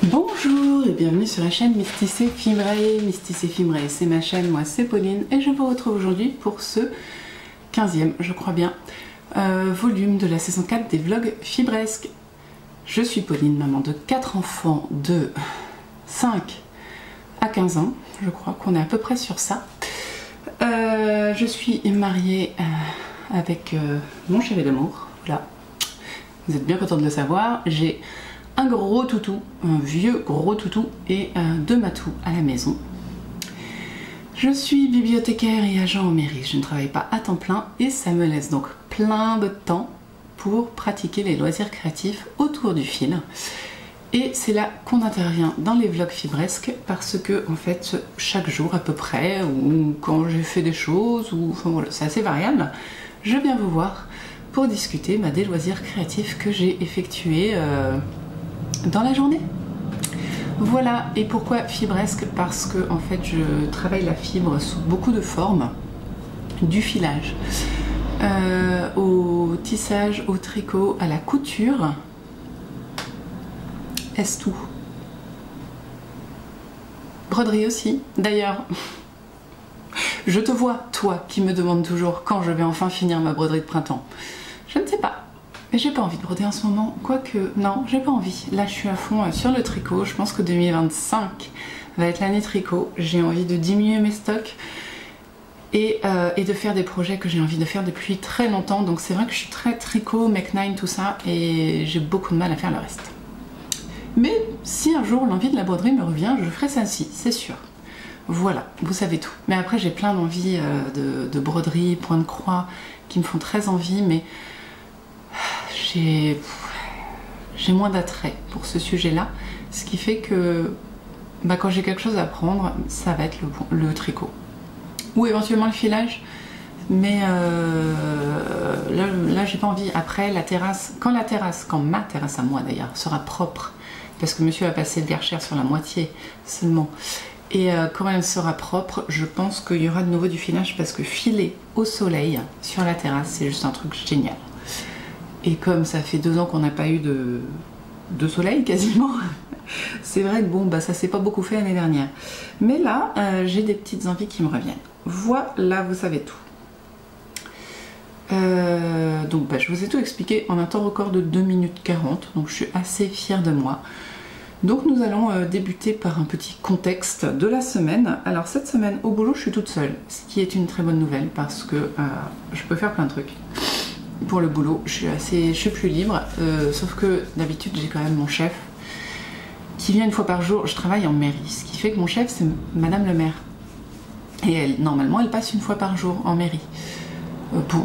Bonjour et bienvenue sur la chaîne Mystic et Fimray. Mystic et Fimray, c'est ma chaîne, moi c'est Pauline et je vous retrouve aujourd'hui pour ce 15e, je crois bien, volume de la saison 4 des vlogs fibresques. Je suis Pauline, maman de 4 enfants de 5 à 15 ans, je crois qu'on est à peu près sur ça. Je suis mariée avec mon chéri d'amour, voilà, vous êtes bien contents de le savoir. J'ai un gros toutou, un vieux gros toutou et deux matous à la maison. Je suis bibliothécaire et agent en mairie, je ne travaille pas à temps plein et ça me laisse donc plein de temps pour pratiquer les loisirs créatifs autour du fil. Et c'est là qu'on intervient dans les vlogs fibresques parce que en fait chaque jour à peu près, ou quand j'ai fait des choses, ou enfin voilà, c'est assez variable, je viens vous voir pour discuter des loisirs créatifs que j'ai effectués dans la journée. Voilà. Et pourquoi fibresque? Parce que en fait je travaille la fibre sous beaucoup de formes, du filage au tissage, au tricot, à la couture. Est-ce tout? Broderie aussi d'ailleurs. Je te vois, toi qui me demandes toujours quand je vais enfin finir ma broderie de printemps. Je ne sais pas. Mais j'ai pas envie de broder en ce moment, quoique, non, j'ai pas envie. Là, je suis à fond sur le tricot. Je pense que 2025 va être l'année tricot. J'ai envie de diminuer mes stocks et de faire des projets que j'ai envie de faire depuis très longtemps. Donc c'est vrai que je suis très tricot, Mech9, tout ça, et j'ai beaucoup de mal à faire le reste. Mais si un jour l'envie de la broderie me revient, je ferai celle-ci, c'est sûr. Voilà, vous savez tout. Mais après, j'ai plein d'envies de broderie, point de croix, qui me font très envie, mais j'ai moins d'attrait pour ce sujet-là, ce qui fait que quand j'ai quelque chose à apprendre, ça va être le tricot. Ou éventuellement le filage, mais là j'ai pas envie. Après, la terrasse, quand ma terrasse à moi d'ailleurs, sera propre, parce que monsieur a passé le Karcher sur la moitié seulement, et quand elle sera propre, je pense qu'il y aura de nouveau du filage, parce que filer au soleil sur la terrasse, c'est juste un truc génial. Et comme ça fait 2 ans qu'on n'a pas eu de soleil quasiment, c'est vrai que bon, ça s'est pas beaucoup fait l'année dernière. Mais là, j'ai des petites envies qui me reviennent. Voilà, vous savez tout. Donc je vous ai tout expliqué en un temps record de 2 minutes 40, donc je suis assez fière de moi. Donc nous allons débuter par un petit contexte de la semaine. Alors cette semaine au boulot, je suis toute seule, ce qui est une très bonne nouvelle parce que je peux faire plein de trucs. Pour le boulot, je suis plus libre, sauf que d'habitude j'ai quand même mon chef qui vient une fois par jour. Je travaille en mairie, ce qui fait que mon chef c'est Madame le maire, et elle, normalement, elle passe une fois par jour en mairie,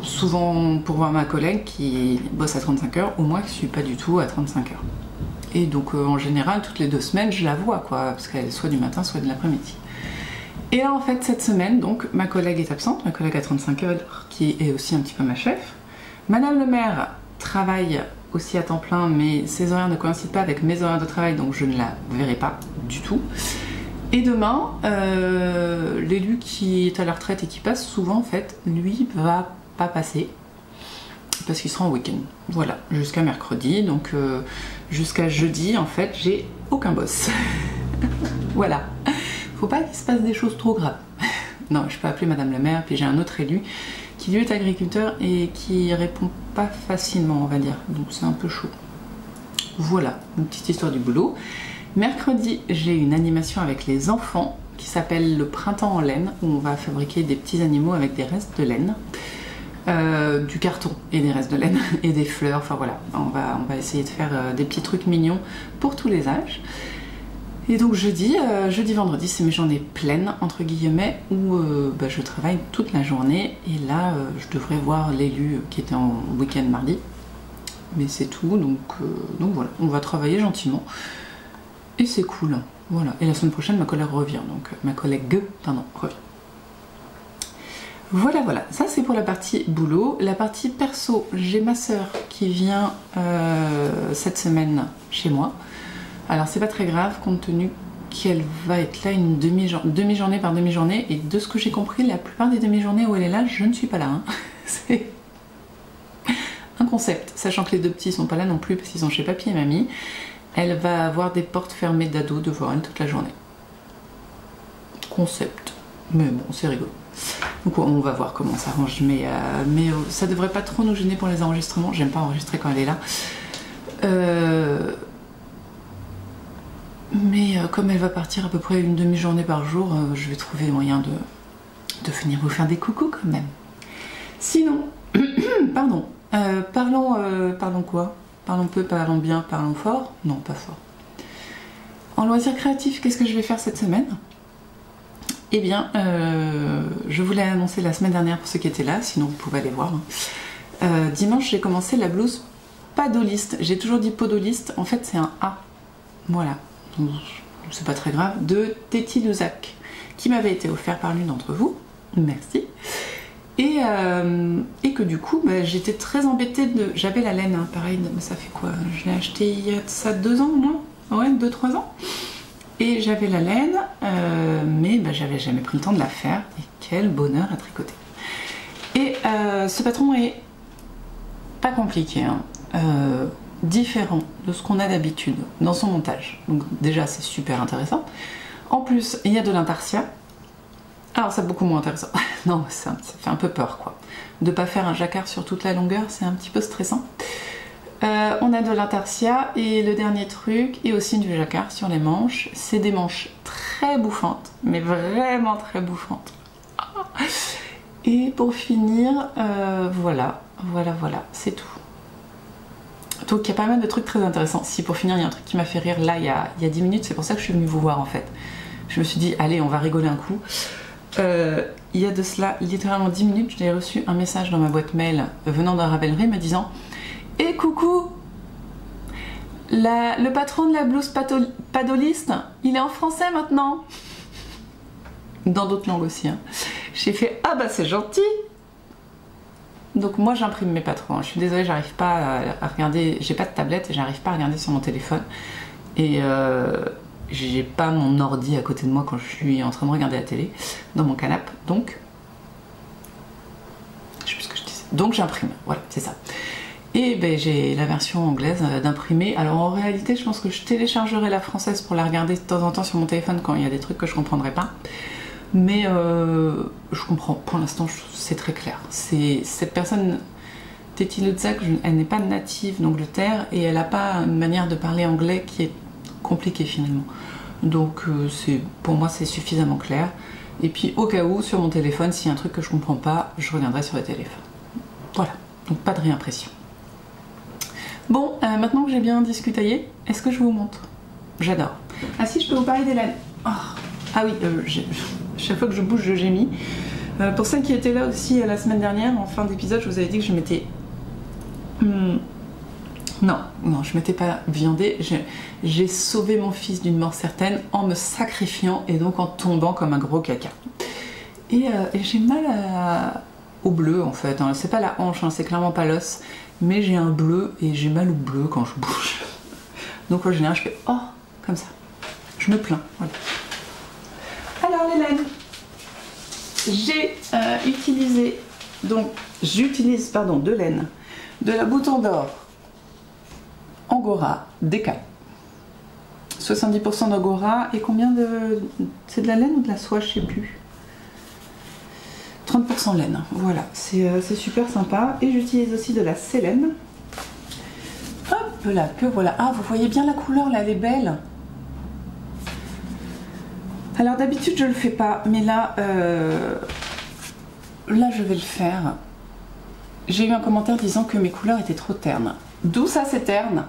souvent pour voir ma collègue qui bosse à 35 heures, ou moi qui suis pas du tout à 35 heures. Et donc en général toutes les 2 semaines je la vois quoi, parce qu'elle est soit du matin soit de l'après-midi. Et là en fait cette semaine donc ma collègue est absente, ma collègue à 35 heures qui est aussi un petit peu ma chef. Madame le maire travaille aussi à temps plein, mais ses horaires ne coïncident pas avec mes horaires de travail, donc je ne la verrai pas du tout. Et demain, l'élu qui est à la retraite et qui passe souvent, en fait, lui va pas passer, parce qu'il sera en week-end. Voilà, jusqu'à mercredi, donc jusqu'à jeudi, en fait, j'ai aucun boss. Voilà. Faut pas qu'il se passe des choses trop graves. Non, je peux appeler Madame le maire, puis j'ai un autre élu qui lui est agriculteur et qui répond pas facilement, on va dire, donc c'est un peu chaud. Voilà, une petite histoire du boulot. Mercredi, j'ai une animation avec les enfants qui s'appelle le printemps en laine, où on va fabriquer des petits animaux avec des restes de laine, du carton et des restes de laine et des fleurs, enfin voilà, on va essayer de faire des petits trucs mignons pour tous les âges. Et donc jeudi, vendredi, c'est mes journées pleines, entre guillemets, où je travaille toute la journée. Et là, je devrais voir l'élu qui était en week-end mardi. Mais c'est tout, donc voilà, on va travailler gentiment. Et c'est cool, voilà. Et la semaine prochaine, ma collègue revient, donc ma collègue, pardon, revient. Voilà, voilà, ça c'est pour la partie boulot. La partie perso, j'ai ma soeur qui vient cette semaine chez moi. Alors c'est pas très grave compte tenu qu'elle va être là une demi-journée par demi-journée, et de ce que j'ai compris, la plupart des demi-journées où elle est là, je ne suis pas là. Hein. C'est un concept, sachant que les 2 petits sont pas là non plus parce qu'ils sont chez papy et mamie. Elle va avoir des portes fermées d'ado devant elle toute la journée. Concept. Mais bon, c'est rigolo. Donc on va voir comment ça s'arrange. Mais ça devrait pas trop nous gêner pour les enregistrements. J'aime pas enregistrer quand elle est là. Mais comme elle va partir à peu près une demi-journée par jour, je vais trouver moyen de venir vous faire des coucous quand même. Sinon, pardon, parlons quoi? Parlons peu, parlons bien, parlons fort? Non, pas fort. En loisirs créatifs, qu'est-ce que je vais faire cette semaine? Eh bien, je vous l'ai annoncé la semaine dernière pour ceux qui étaient là, sinon vous pouvez aller voir. Dimanche, j'ai commencé la blouse padoliste. J'ai toujours dit podoliste, en fait c'est un A. Voilà, c'est pas très grave. De Téti Luzac, qui m'avait été offert par l'une d'entre vous. Merci. Et que du coup, j'étais très embêtée de... J'avais la laine, hein, pareil, ça fait quoi? Je l'ai acheté il y a ça 2 ans au moins? Ouais, 2-3 ans. Et j'avais la laine, mais j'avais jamais pris le temps de la faire. Et quel bonheur à tricoter. Et ce patron est pas compliqué, hein. Différent de ce qu'on a d'habitude dans son montage. Donc déjà, c'est super intéressant. En plus, il y a de l'intarsia. Alors c'est beaucoup moins intéressant. Non, ça fait un peu peur, quoi. De pas faire un jacquard sur toute la longueur, c'est un petit peu stressant. On a de l'intarsia et le dernier truc, et aussi du jacquard sur les manches. C'est des manches très bouffantes, mais vraiment très bouffantes. Et pour finir, voilà, c'est tout. Donc il y a pas mal de trucs très intéressants. Si pour finir, il y a un truc qui m'a fait rire là il y a 10 minutes, c'est pour ça que je suis venue vous voir en fait. Je me suis dit, allez, on va rigoler un coup. Il y a de cela littéralement 10 minutes, j'ai reçu un message dans ma boîte mail venant d'un Ravelry me disant: Eh coucou, le patron de la blouse padoliste, il est en français maintenant. Dans d'autres langues aussi. Hein. J'ai fait: ah bah c'est gentil. Donc moi j'imprime mes patrons. Je suis désolée, j'arrive pas à regarder, j'ai pas de tablette et j'arrive pas à regarder sur mon téléphone. Et j'ai pas mon ordi à côté de moi quand je suis en train de regarder la télé, dans mon canapé. Donc, je sais plus ce que je disais. Donc j'imprime, voilà, c'est ça. Et j'ai la version anglaise d'imprimer. Alors en réalité, je pense que je téléchargerai la française pour la regarder de temps en temps sur mon téléphone quand il y a des trucs que je comprendrai pas. Mais je comprends, pour l'instant c'est très clair. Cette personne, Téti Luzac, elle n'est pas native d'Angleterre et elle n'a pas une manière de parler anglais qui est compliquée finalement. Donc pour moi c'est suffisamment clair. Et puis au cas où, sur mon téléphone, s'il y a un truc que je comprends pas, je reviendrai sur le téléphone. Voilà, donc pas de réimpression. Bon, maintenant que j'ai bien discutaillé, est-ce que je vous montre? J'adore. Ah si, je peux vous parler des laines. Oh. Ah oui, chaque fois que je bouge, je gémis. Pour celles qui étaient là aussi la semaine dernière, en fin d'épisode, je vous avais dit que je m'étais... Non, je m'étais pas viandée. J'ai sauvé mon fils d'une mort certaine en me sacrifiant et donc en tombant comme un gros caca. Et j'ai mal au bleu en fait. Hein. C'est pas la hanche, hein, c'est clairement pas l'os. Mais j'ai un bleu et j'ai mal au bleu quand je bouge. Donc en général, je fais oh, comme ça. Je me plains, voilà. Alors les laines, j'utilise de laine de la Bouton d'Or Angora DK. 70% d'Angora et combien de... C'est de la laine ou de la soie, je sais plus. 30% laine, voilà, c'est super sympa. Et j'utilise aussi de la Célène. Hop là, que voilà. Ah, vous voyez bien la couleur là, elle est belle. Alors d'habitude je le fais pas, mais là je vais le faire. J'ai eu un commentaire disant que mes couleurs étaient trop ternes. D'où ça c'est terne?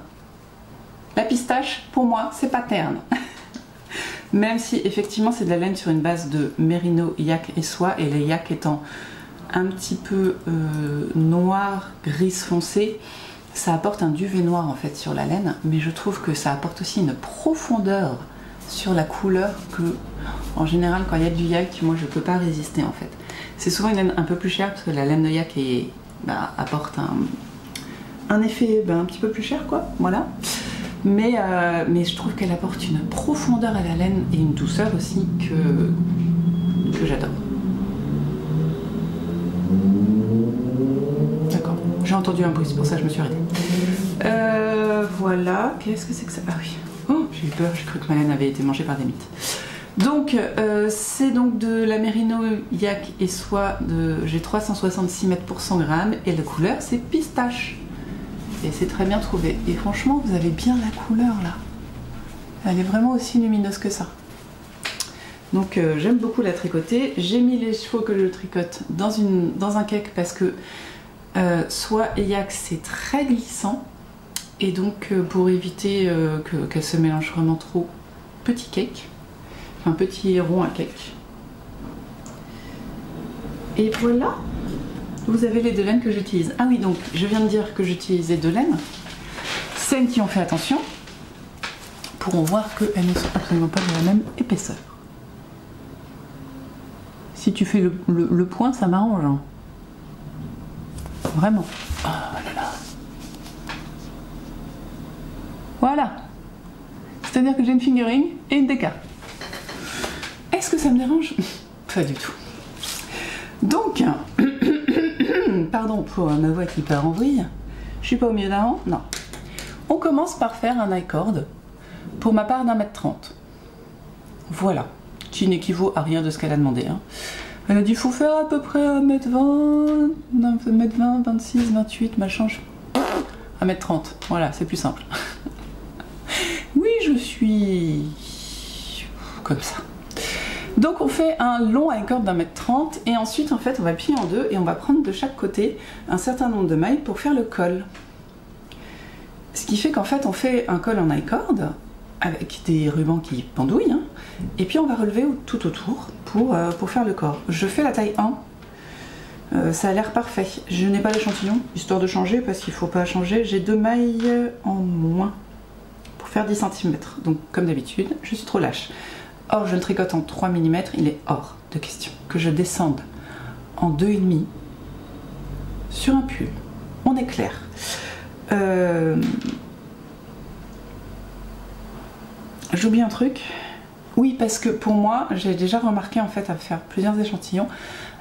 La pistache, pour moi, c'est pas terne. Même si effectivement c'est de la laine sur une base de mérino, yak et soie, et les yak étant un petit peu noir, gris foncé, ça apporte un duvet noir en fait sur la laine, mais je trouve que ça apporte aussi une profondeur sur la couleur que, en général, quand il y a du yak, moi je peux pas résister en fait. C'est souvent une laine un peu plus chère parce que la laine de yak apporte un effet un petit peu plus cher, quoi, voilà. Mais je trouve qu'elle apporte une profondeur à la laine et une douceur aussi que j'adore. D'accord, j'ai entendu un bruit, c'est pour ça que je me suis arrêtée. voilà, qu'est-ce que c'est que ça? Ah oui, oh, j'ai eu peur, j'ai cru que ma laine avait été mangée par des mites. Donc c'est donc de la Merino Yak et soie, j'ai 366 mètres pour 100 grammes et la couleur c'est pistache. Et c'est très bien trouvé. Et franchement vous avez bien la couleur là. Elle est vraiment aussi lumineuse que ça. Donc j'aime beaucoup la tricoter. J'ai mis les chevaux que je tricote dans un cake parce que soie et yak c'est très glissant. Et donc pour éviter qu'elle se mélange vraiment trop, petit cake. Un petit rond à cake. Et voilà, vous avez les deux laines que j'utilise. Ah oui, donc je viens de dire que j'utilisais deux laines. Celles qui ont fait attention pourront voir qu'elles ne sont absolument pas de la même épaisseur. Si tu fais le point, ça m'arrange. Hein. Vraiment. Oh là là. Voilà. C'est-à-dire que j'ai une fingering et une déca. Est-ce que ça me dérange? Pas du tout. Donc, pardon pour ma voix qui part en vrille, je suis pas au milieu d'un rang, non. On commence par faire un I-cord, pour ma part d'1,30 m. Voilà, qui n'équivaut à rien de ce qu'elle a demandé. Hein. Elle a dit, il faut faire à peu près 1,20 m, 1,20 m, 26, 28, machin. 1,30 m, voilà, c'est plus simple. Oui, je suis comme ça. Donc on fait un long I-cord d'1,30 m et ensuite en fait on va plier en deux et on va prendre de chaque côté un certain nombre de mailles pour faire le col. Ce qui fait qu'en fait on fait un col en I-cord avec des rubans qui pendouillent hein, et puis on va relever tout autour pour faire le corps. Je fais la taille 1, ça a l'air parfait. Je n'ai pas l'échantillon histoire de changer parce qu'il ne faut pas changer. J'ai 2 mailles en moins pour faire 10 cm. Donc comme d'habitude je suis trop lâche. Or, je le tricote en 3 mm, il est hors de question que je descende en 2,5 sur un pull. On est clair. J'oublie un truc. Oui, parce que pour moi, j'ai déjà remarqué en fait à faire plusieurs échantillons,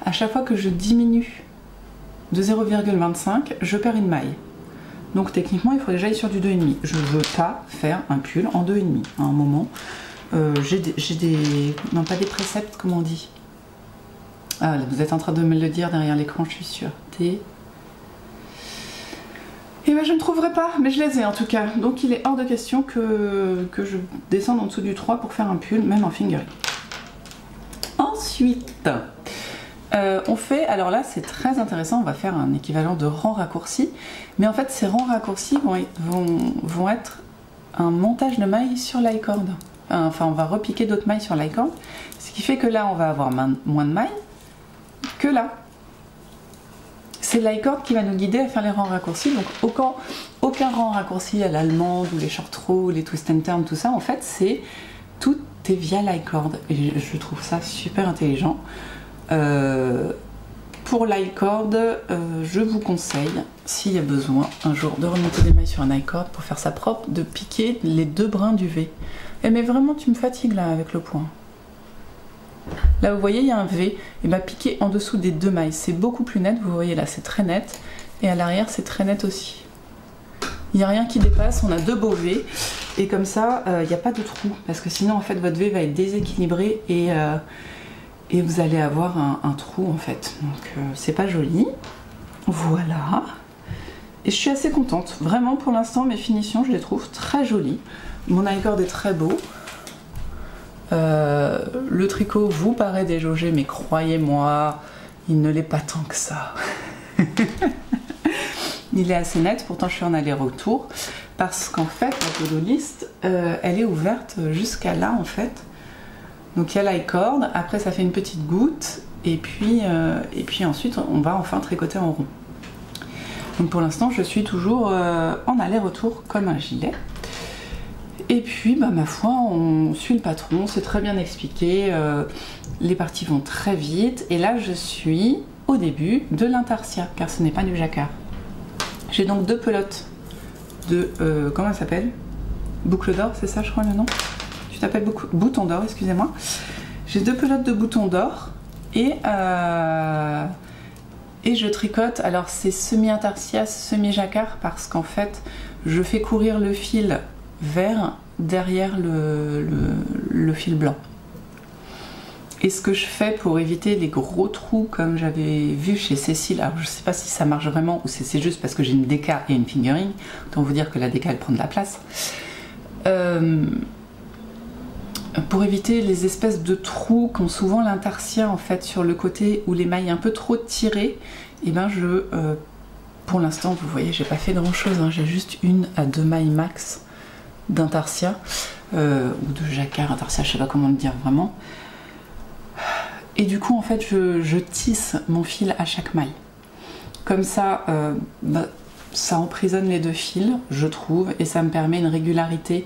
à chaque fois que je diminue de 0,25, je perds une maille. Donc techniquement, il faut déjà aller sur du 2,5. Je ne veux pas faire un pull en 2,5 à un moment. J'ai des... non, pas des préceptes, comment on dit? Ah, vous êtes en train de me le dire derrière l'écran, je suis sûre. Des... Et ben je ne trouverai pas, mais je les ai en tout cas. Donc il est hors de question que je descende en dessous du 3 pour faire un pull, même en fingering. Ensuite, on fait... Alors là, c'est très intéressant, on va faire un équivalent de rang raccourci. Mais en fait, ces rangs raccourcis vont être un montage de mailles sur l'i-cord. Enfin, on va repiquer d'autres mailles sur l'i-cord, ce qui fait que là, on va avoir moins de mailles que là. C'est l'i-cord qui va nous guider à faire les rangs raccourcis. Donc, aucun rang raccourci à l'allemande ou les short row, les twist and turn, tout ça, en fait, tout est via l'i-cord. Et je trouve ça super intelligent. Pour l'i-cord, je vous conseille, s'il y a besoin, un jour de remonter des mailles sur un i-cord pour faire ça propre, de piquer les 2 brins du V. Eh mais vraiment, tu me fatigues là avec le point. Là, vous voyez, il y a un V. Et bien, piquer en dessous des 2 mailles, c'est beaucoup plus net. Vous voyez là, c'est très net. Et à l'arrière, c'est très net aussi. Il n'y a rien qui dépasse. On a 2 beaux V. Et comme ça, il n'y a pas de trou. Parce que sinon, en fait, votre V va être déséquilibré et vous allez avoir un trou, en fait. Donc, c'est pas joli. Voilà. Et je suis assez contente. Vraiment, pour l'instant, mes finitions, je les trouve très jolies. Mon i-cord est très beau. Le tricot vous paraît déjaugé, mais croyez-moi, il ne l'est pas tant que ça. Il est assez net, pourtant je suis en aller-retour, parce qu'en fait, la podoliste, elle est ouverte jusqu'à là, en fait. Donc il y a l'i-cord, après ça fait une petite goutte, et puis ensuite, on va enfin tricoter en rond. Donc pour l'instant, je suis toujours en aller-retour comme un gilet. Et puis, bah, ma foi, on suit le patron, c'est très bien expliqué, les parties vont très vite. Et là, je suis au début de l'intarsia, car ce n'est pas du jacquard. J'ai donc 2 pelotes de... comment elle s'appelle? Boucle d'or, c'est ça, je crois, le nom? Tu t'appelles bouton d'or, excusez-moi. J'ai 2 pelotes de boutons d'or et je tricote. Alors, c'est semi-intarsia, semi-jacquard, parce qu'en fait... je fais courir le fil vert derrière le fil blanc. Et ce que je fais pour éviter les gros trous comme j'avais vu chez Cécile, alors je sais pas si ça marche vraiment ou si c'est juste parce que j'ai une déca et une fingering, autant vous dire que la déca elle prend de la place. Pour éviter les espèces de trous qu'ont souvent l'intarsia en fait sur le côté ou les mailles un peu trop tirées, et ben pour l'instant vous voyez j'ai pas fait grand chose, hein, j'ai juste 1 à 2 mailles max d'intarsia ou de jacquard intarsia, je sais pas comment le dire vraiment. Et du coup en fait je tisse mon fil à chaque maille. Comme ça, ça emprisonne les 2 fils, je trouve, et ça me permet une régularité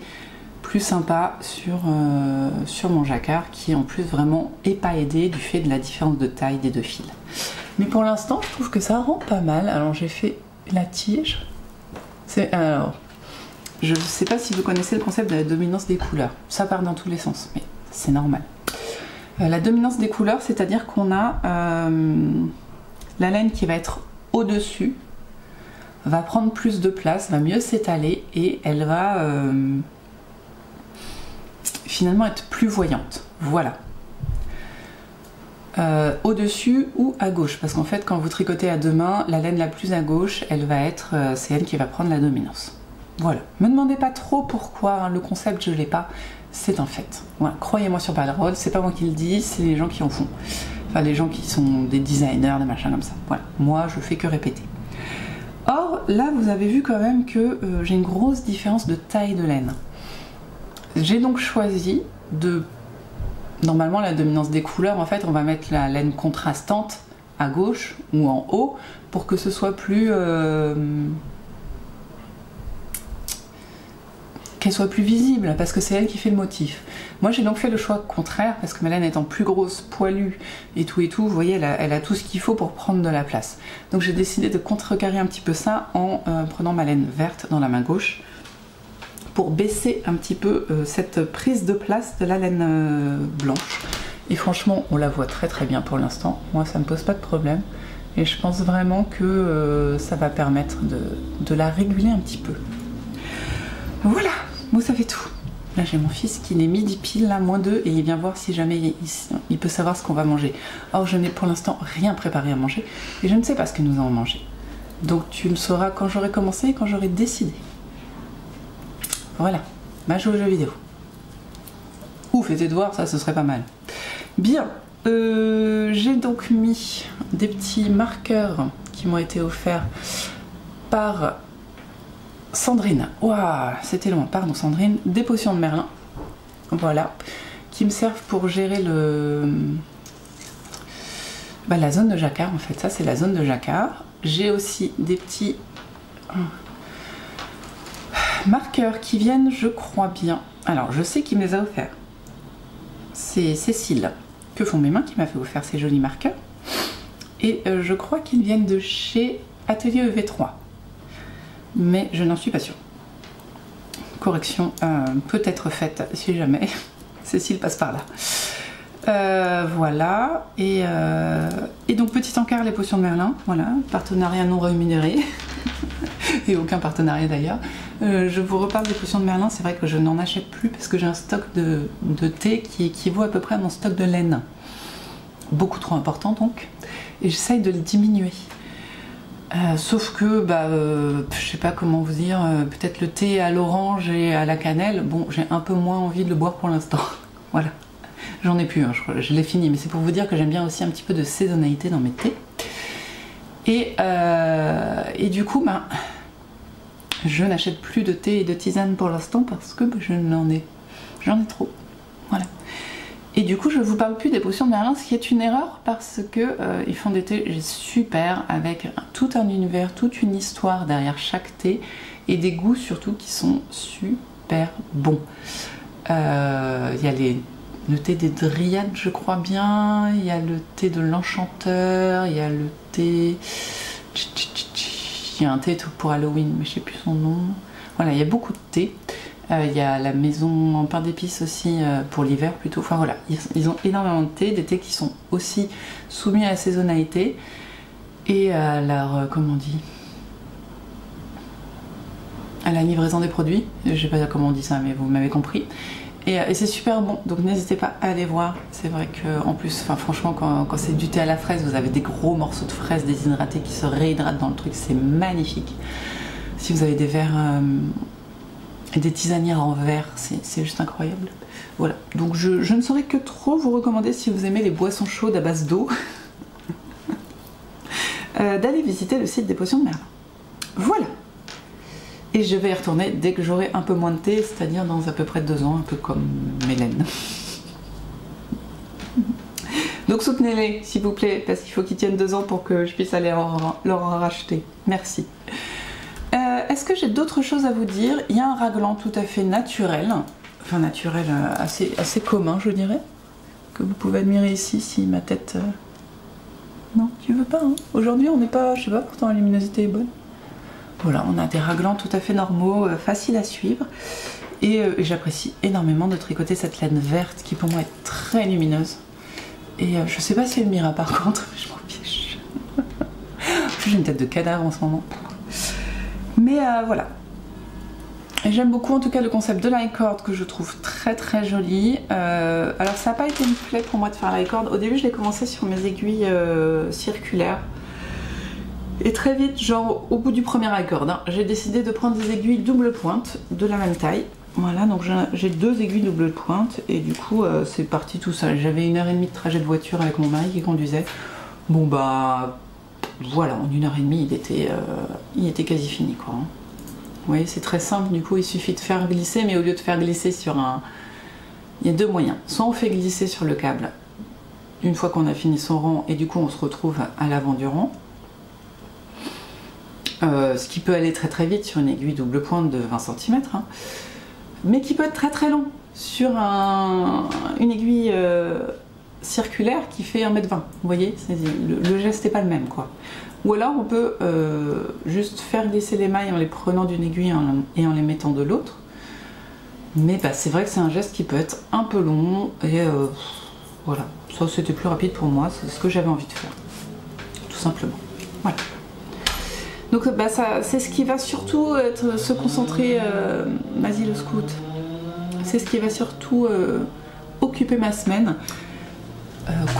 plus sympa sur mon jacquard qui en plus vraiment est pas aidé du fait de la différence de taille des 2 fils. Mais pour l'instant je trouve que ça rend pas mal. Alors j'ai fait la tige. Alors je sais pas si vous connaissez le concept de la dominance des couleurs. Ça part dans tous les sens, mais c'est normal. La dominance des couleurs, c'est-à-dire qu'on a la laine qui va être au-dessus, va prendre plus de place, va mieux s'étaler et elle va finalement être plus voyante. Voilà. Au-dessus ou à gauche, parce qu'en fait quand vous tricotez à 2 mains, la laine la plus à gauche, elle va être, c'est elle qui va prendre la dominance. Voilà. Me demandez pas trop pourquoi, hein, le concept je l'ai pas. C'est un fait. Voilà. Croyez-moi sur parole, c'est pas moi qui le dis, c'est les gens qui en font. Enfin, les gens qui sont des designers, des machins comme ça. Voilà. Moi, je fais que répéter. Or, là, vous avez vu quand même que j'ai une grosse différence de taille de laine. J'ai donc choisi de... Normalement, la dominance des couleurs, en fait, on va mettre la laine contrastante à gauche ou en haut pour que ce soit plus... qu'elle soit plus visible, parce que c'est elle qui fait le motif. Moi j'ai donc fait le choix contraire, parce que ma laine étant plus grosse, poilue et tout, vous voyez, elle a tout ce qu'il faut pour prendre de la place. Donc j'ai décidé de contrecarrer un petit peu ça en prenant ma laine verte dans la main gauche, pour baisser un petit peu cette prise de place de la laine blanche. Et franchement, on la voit très très bien pour l'instant. Moi ça me pose pas de problème, et je pense vraiment que ça va permettre de la réguler un petit peu. Voilà, vous savez tout. Là j'ai mon fils qui est midi pile, là, -2, et il vient voir si jamais il peut savoir ce qu'on va manger. Or je n'ai pour l'instant rien préparé à manger, et je ne sais pas ce que nous allons manger. Donc tu le sauras quand j'aurai commencé et quand j'aurai décidé. Voilà, ma joue aux jeux vidéo. Ou fais tes devoirs, ça ce serait pas mal. Bien, j'ai donc mis des petits marqueurs qui m'ont été offerts par... Sandrine, waouh, c'était loin, pardon Sandrine, des potions de Merlin, voilà, qui me servent pour gérer la zone de jacquard en fait, ça c'est la zone de jacquard. J'ai aussi des petits marqueurs qui viennent, je crois bien, alors je sais qui me les a offerts, c'est Cécile, que font mes mains, qui m'a fait offrir ces jolis marqueurs, et je crois qu'ils viennent de chez Atelier EV3. Mais je n'en suis pas sûre. Correction peut être faite si jamais Cécile passe par là. Voilà, et donc petit encart les potions de Merlin, voilà, partenariat non rémunéré, et aucun partenariat d'ailleurs. Je vous reparle des potions de Merlin, c'est vrai que je n'en achète plus parce que j'ai un stock de thé qui équivaut à peu près à mon stock de laine. Beaucoup trop important donc, et j'essaye de le diminuer. Sauf que, je sais pas comment vous dire, peut-être le thé à l'orange et à la cannelle, bon, j'ai un peu moins envie de le boire pour l'instant. Voilà, j'en ai plus, hein, je l'ai fini, mais c'est pour vous dire que j'aime bien aussi un petit peu de saisonnalité dans mes thés. Et du coup, je n'achète plus de thé et de tisane pour l'instant parce que j'en ai trop. Voilà. Et du coup je vous parle plus des potions de Merlin, ce qui est une erreur parce que ils font des thés super avec tout un univers, toute une histoire derrière chaque thé et des goûts surtout qui sont super bons. Il y a le thé des Dryades je crois bien, il y a le thé de l'Enchanteur, il y a le thé... Il y a un thé pour Halloween mais je sais plus son nom. Voilà, il y a beaucoup de thés. Il y a la maison en pain d'épices aussi pour l'hiver plutôt. Enfin voilà, ils ont énormément de thés, des thés qui sont aussi soumis à la saisonnalité et à leur, comment on dit, à la livraison des produits. Je sais pas comment on dit ça, mais vous m'avez compris. Et c'est super bon, donc n'hésitez pas à aller voir. C'est vrai qu'en plus, franchement, quand c'est du thé à la fraise, vous avez des gros morceaux de fraises déshydratés qui se réhydratent dans le truc, c'est magnifique. Si vous avez des verres, des tisanières en verre, c'est juste incroyable. Voilà, donc je ne saurais que trop vous recommander, si vous aimez les boissons chaudes à base d'eau, d'aller visiter le site des potions de Merlin. Voilà. Et je vais y retourner dès que j'aurai un peu moins de thé, c'est-à-dire dans à peu près 2 ans, un peu comme Mélène. Donc soutenez-les, s'il vous plaît, parce qu'il faut qu'ils tiennent 2 ans pour que je puisse aller leur en racheter. Merci. Est-ce que j'ai d'autres choses à vous dire? Il y a un raglan tout à fait naturel, enfin naturel, assez commun, je dirais, que vous pouvez admirer ici, si ma tête... Non, tu veux pas, hein? Aujourd'hui, on n'est pas, je sais pas, pourtant la luminosité est bonne. Voilà, on a des raglans tout à fait normaux, faciles à suivre. Et j'apprécie énormément de tricoter cette laine verte qui pour moi est très lumineuse. Et je sais pas si elle m'ira par contre, mais je m'en fiche. J'ai une tête de cadavre en ce moment. Mais voilà. J'aime beaucoup en tout cas le concept de l'i-cord que je trouve très très joli. Alors ça n'a pas été une plaie pour moi de faire l'i-cord. Au début je l'ai commencé sur mes aiguilles circulaires. Et très vite, genre au bout du premier i-cord, hein, j'ai décidé de prendre des aiguilles double pointe de la même taille. Voilà, donc j'ai 2 aiguilles double pointe et du coup c'est parti tout seul. J'avais 1h30 de trajet de voiture avec mon mari qui conduisait. Bon bah voilà, en 1h30 il était quasi fini quoi. Hein. Vous voyez, c'est très simple, du coup il suffit de faire glisser, mais au lieu de faire glisser sur un... Il y a 2 moyens. Soit on fait glisser sur le câble une fois qu'on a fini son rang et du coup on se retrouve à l'avant du rang. Ce qui peut aller très très vite sur une aiguille double pointe de 20 cm, hein, mais qui peut être très très long sur une aiguille circulaire qui fait 1,20 m. Vous voyez, le geste n'est pas le même quoi. Ou alors on peut juste faire glisser les mailles en les prenant d'une aiguille et en les mettant de l'autre. Mais bah, c'est vrai que c'est un geste qui peut être un peu long et voilà, ça c'était plus rapide pour moi, c'est ce que j'avais envie de faire, tout simplement. Voilà. Donc bah, c'est ce qui va surtout se concentrer, vas-y le scout, c'est ce qui va surtout occuper ma semaine,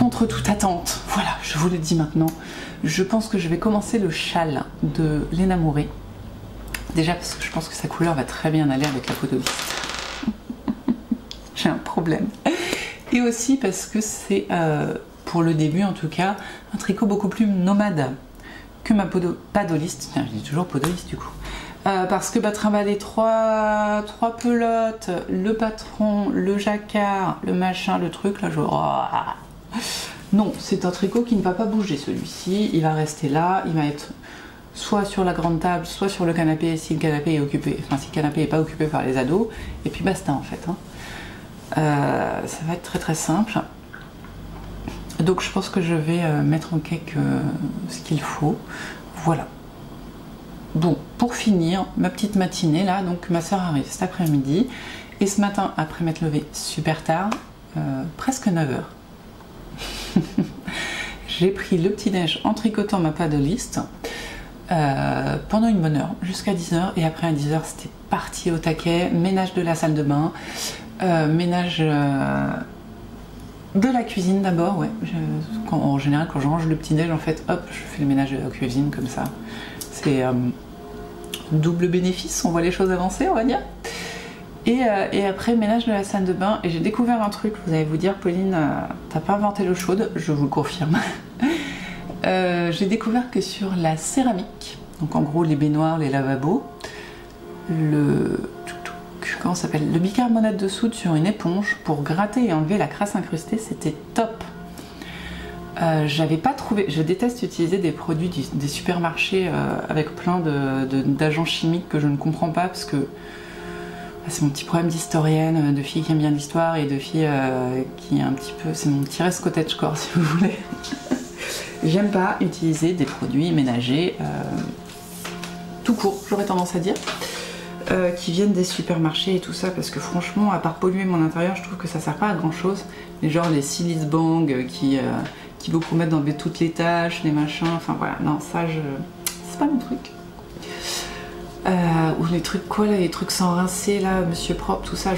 contre toute attente. Voilà, je vous le dis maintenant, je pense que je vais commencer le châle de Léna Mouret. Déjà parce que je pense que sa couleur va très bien aller avec la peau de liste. J'ai un problème. Et aussi parce que c'est, pour le début en tout cas, un tricot beaucoup plus nomade que ma padoliste, tiens je dis toujours podoliste du coup, parce que bah, trimballer trois pelotes, le patron, le jacquard, le machin, le truc là, non, c'est un tricot qui ne va pas bouger celui-ci, il va rester là, il va être soit sur la grande table, soit sur le canapé si le canapé est occupé, enfin si le canapé n'est pas occupé par les ados, et puis basta en fait. Hein. Ça va être très très simple. Donc je pense que je vais mettre en cake ce qu'il faut. Voilà. Bon, pour finir, ma petite matinée là, donc ma soeur arrive cet après-midi. Et ce matin, après m'être levée super tard, presque 9 h, j'ai pris le petit-déj en tricotant ma padoliste pendant une bonne heure, jusqu'à 10 h. Et après à 10 h, c'était parti au taquet. Ménage de la salle de bain, ménage... de la cuisine d'abord, ouais. En général, quand je range le petit-déj, en fait, hop, je fais le ménage de la cuisine comme ça. C'est double bénéfice, on voit les choses avancer, on va dire. Et après, ménage de la salle de bain. Et j'ai découvert un truc, vous allez vous dire, Pauline, t'as pas inventé l'eau chaude, je vous le confirme. J'ai découvert que sur la céramique, donc en gros les baignoires, les lavabos, comment ça s'appelle, le bicarbonate de soude sur une éponge pour gratter et enlever la crasse incrustée, c'était top. J'avais pas trouvé, je déteste utiliser des produits des supermarchés avec plein d'agents chimiques que je ne comprends pas parce que c'est mon petit problème d'historienne, de fille qui aime bien l'histoire et de fille qui est un petit peu, c'est mon petit reste cottage core si vous voulez. J'aime pas utiliser des produits ménagers tout court, j'aurais tendance à dire. Qui viennent des supermarchés et tout ça parce que franchement à part polluer mon intérieur je trouve que ça sert pas à grand chose, les genre les silice bang qui beaucoup mettent d'enlever toutes les taches, les machins, enfin voilà, non ça c'est pas mon truc. Ou les trucs quoi là, les trucs sans rincer là, Monsieur Propre, tout ça,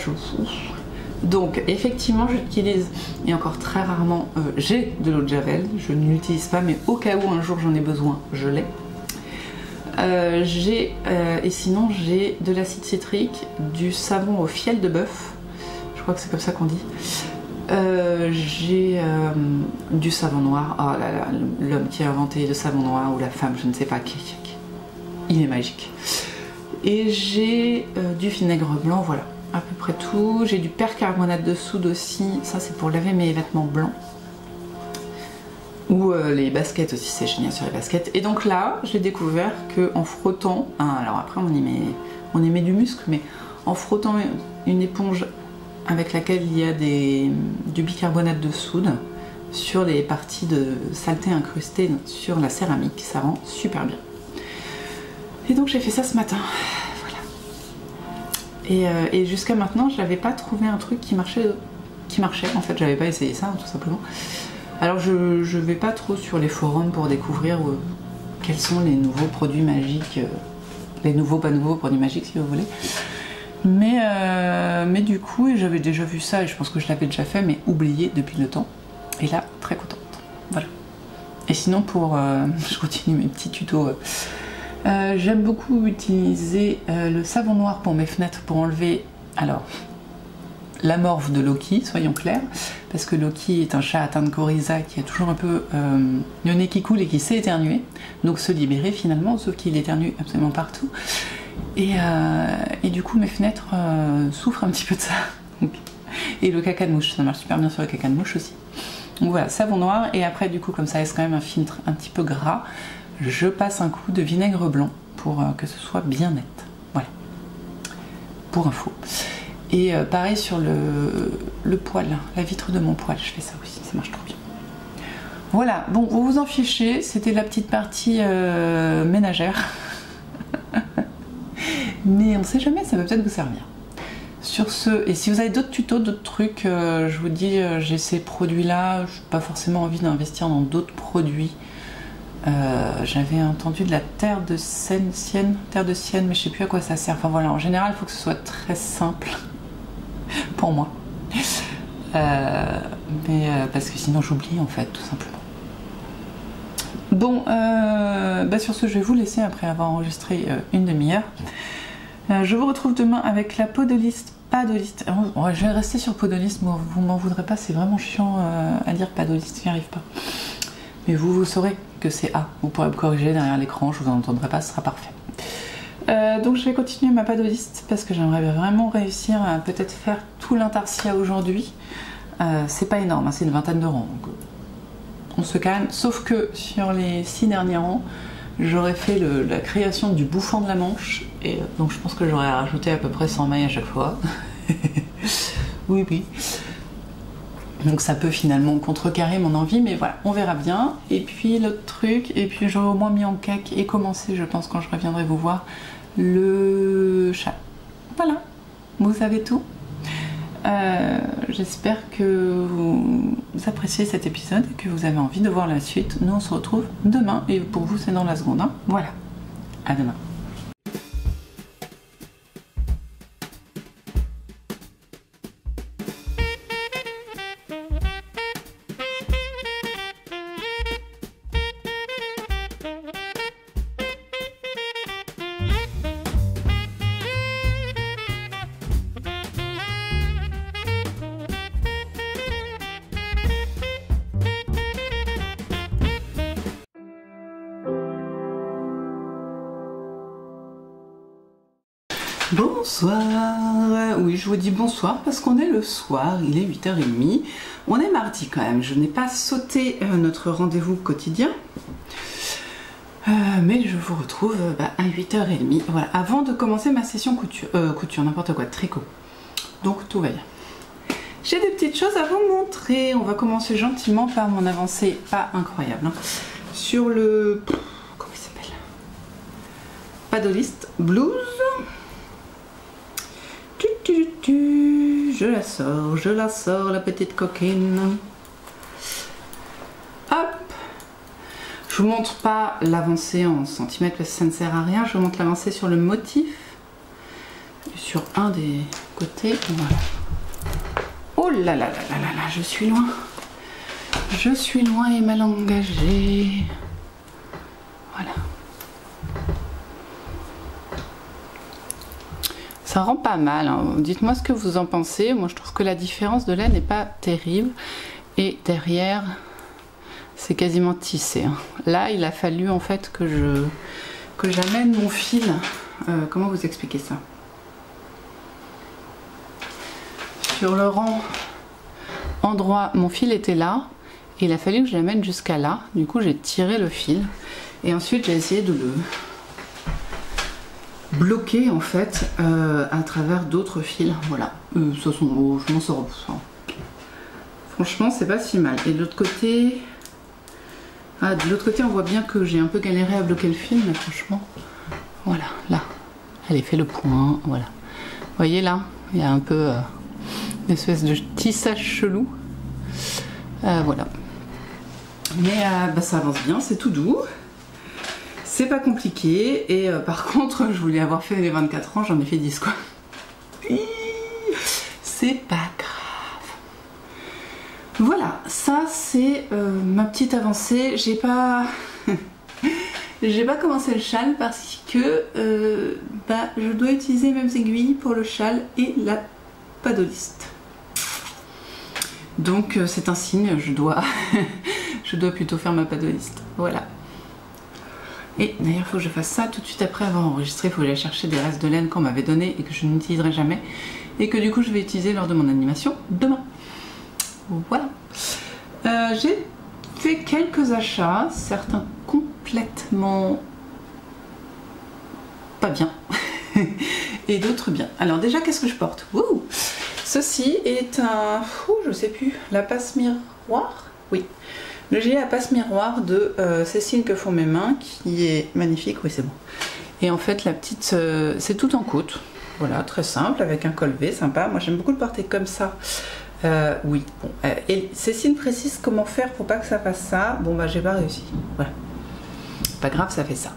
Donc effectivement j'utilise, et encore très rarement, j'ai de l'eau de Javel, je ne l'utilise pas, mais au cas où un jour j'en ai besoin, je l'ai. Et sinon j'ai de l'acide citrique, du savon au fiel de bœuf, je crois que c'est comme ça qu'on dit. J'ai du savon noir, oh là là, l'homme qui a inventé le savon noir, ou la femme, je ne sais pas qui, il est magique. Et j'ai du vinaigre blanc, voilà, à peu près tout. J'ai du percarbonate de soude aussi, ça c'est pour laver mes vêtements blancs. Ou les baskets aussi, c'est génial sur les baskets. Et donc là, j'ai découvert qu'en frottant, hein, alors après on y met du muscle, mais en frottant une éponge avec laquelle il y a du bicarbonate de soude sur les parties de saleté incrustées sur la céramique, ça rend super bien. Et donc j'ai fait ça ce matin, voilà. Et jusqu'à maintenant, je n'avais pas trouvé un truc qui marchait. En fait, j'avais pas essayé ça, tout simplement. Alors je vais pas trop sur les forums pour découvrir quels sont les nouveaux produits magiques, les nouveaux, pas nouveaux produits magiques si vous voulez. Mais du coup, j'avais déjà vu ça et je pense que je l'avais déjà fait, mais oublié depuis le temps. Et là, très contente. Voilà. Et sinon, je continue mes petits tutos. J'aime beaucoup utiliser le savon noir pour mes fenêtres pour enlever, alors, la morve de Loki, soyons clairs, parce que Loki est un chat atteint de coryza qui a toujours un peu le nez qui coule et qui sait éternuer, donc se libérer finalement, sauf qu'il éternue absolument partout. Et du coup mes fenêtres souffrent un petit peu de ça. Et le caca de mouche, ça marche super bien sur le caca de mouche aussi. Donc voilà, savon noir, et après du coup comme ça reste quand même un filtre un petit peu gras, je passe un coup de vinaigre blanc pour que ce soit bien net. Voilà, pour info. Et pareil sur le poêle, la vitre de mon poêle, je fais ça aussi, ça marche trop bien. Voilà, bon, vous vous en fichez, c'était la petite partie ménagère. Mais on ne sait jamais, ça peut peut-être vous servir. Sur ce, et si vous avez d'autres tutos, d'autres trucs, je vous dis, j'ai ces produits-là, je n'ai pas forcément envie d'investir dans d'autres produits. J'avais entendu de la terre de sienne, mais je ne sais plus à quoi ça sert. Enfin voilà, en général, il faut que ce soit très simple pour moi. Parce que sinon j'oublie en fait, tout simplement. Bon, sur ce, je vais vous laisser après avoir enregistré une demi-heure. Je vous retrouve demain avec la podoliste, padoliste. Je vais rester sur podoliste, vous m'en voudrez pas, c'est vraiment chiant à dire padoliste, j'y arrive pas. Mais vous saurez que c'est A. Vous pourrez me corriger derrière l'écran, je vous en entendrai pas, ce sera parfait. Donc je vais continuer ma padoliste parce que j'aimerais vraiment réussir à peut-être faire tout l'intarsia aujourd'hui. C'est pas énorme, hein, c'est une vingtaine de rangs. Donc on se calme, sauf que sur les 6 derniers rangs, j'aurais fait la création du bouffant de la Manche, et donc je pense que j'aurais rajouté à peu près 100 mailles à chaque fois. Oui. Donc ça peut finalement contrecarrer mon envie, mais voilà, on verra bien. Et puis l'autre truc, et puis j'aurai au moins mis en cake et commencé, je pense, quand je reviendrai vous voir, le chat. Voilà, vous savez tout. J'espère que vous appréciez cet épisode et que vous avez envie de voir la suite. Nous on se retrouve demain et pour vous c'est dans la seconde. Hein. Voilà, à demain. Bonsoir. Oui, je vous dis bonsoir parce qu'on est le soir, il est 8h30. On est mardi quand même, je n'ai pas sauté notre rendez-vous quotidien. Mais je vous retrouve à 8h30. Voilà, avant de commencer ma session couture, n'importe quoi, tricot. Donc tout va bien. J'ai des petites choses à vous montrer. On va commencer gentiment par mon avancée pas incroyable. Hein. Sur le... Comment il s'appelle? Padoliste Blues. Je la sors, la petite coquine. Hop. Je vous montre pas l'avancée en centimètres parce que ça ne sert à rien. Je vous montre l'avancée sur le motif, sur un des côtés. Voilà. Oh là là là là là là, je suis loin. Je suis loin et mal engagée. Voilà. Ça rend pas mal, hein. Dites-moi ce que vous en pensez. Moi je trouve que la différence de laine n'est pas terrible. Et derrière, c'est quasiment tissé, hein. Là il a fallu en fait que j'amène mon fil. Comment vous expliquer ça? Sur le rang endroit, mon fil était là. Et il a fallu que je l'amène jusqu'à là. Du coup j'ai tiré le fil. Et ensuite j'ai essayé de le bloqué en fait à travers d'autres fils. Voilà, ça sont, je m'en sors. Franchement, c'est pas si mal. Et de l'autre côté, de l'autre côté, on voit bien que j'ai un peu galéré à bloquer le fil, mais franchement, voilà, là, allez, fait le point, voilà. Vous voyez là, il y a un peu une espèce de tissage chelou. Voilà. Mais ça avance bien, c'est tout doux. C'est pas compliqué et par contre je voulais avoir fait les 24 ans, j'en ai fait 10 quoi. C'est pas grave. Voilà, ça c'est ma petite avancée. J'ai pas commencé le châle parce que je dois utiliser les mêmes aiguilles pour le châle et la padoliste. Donc c'est un signe, je dois plutôt faire ma padoliste. Voilà. Et d'ailleurs, il faut que je fasse ça tout de suite après avoir enregistré. Il faut que j'aille chercher des restes de laine qu'on m'avait donné et que je n'utiliserai jamais. Et que du coup, je vais utiliser lors de mon animation demain. Voilà. J'ai fait quelques achats, certains complètement pas bien. Et d'autres bien. Alors déjà, qu'est-ce que je porte? Wouh! Ceci est un... je sais plus. La passe miroir? Oui. Le gilet à passe miroir de Cécile que font mes mains, qui est magnifique, oui c'est bon. Et en fait la petite, c'est tout en côte, voilà, très simple, avec un col V, sympa. Moi j'aime beaucoup le porter comme ça. Oui, bon. Et Cécile précise comment faire pour pas que ça fasse ça. Bon bah j'ai pas réussi, voilà. Pas grave, ça fait ça.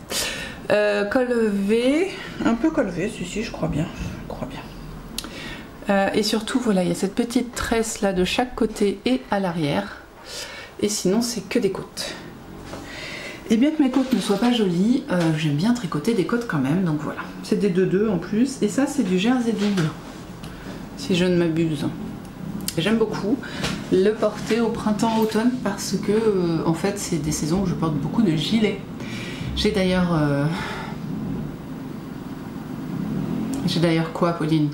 Col V, un peu col V, si je crois bien, et surtout voilà, il y a cette petite tresse là de chaque côté et à l'arrière. Et sinon c'est que des côtes. Et bien que mes côtes ne soient pas jolies, j'aime bien tricoter des côtes quand même, donc voilà. C'est des 2-2 en plus, et ça c'est du jersey double, si je ne m'abuse. J'aime beaucoup le porter au printemps-automne parce que en fait c'est des saisons où je porte beaucoup de gilets. J'ai d'ailleurs quoi, Pauline?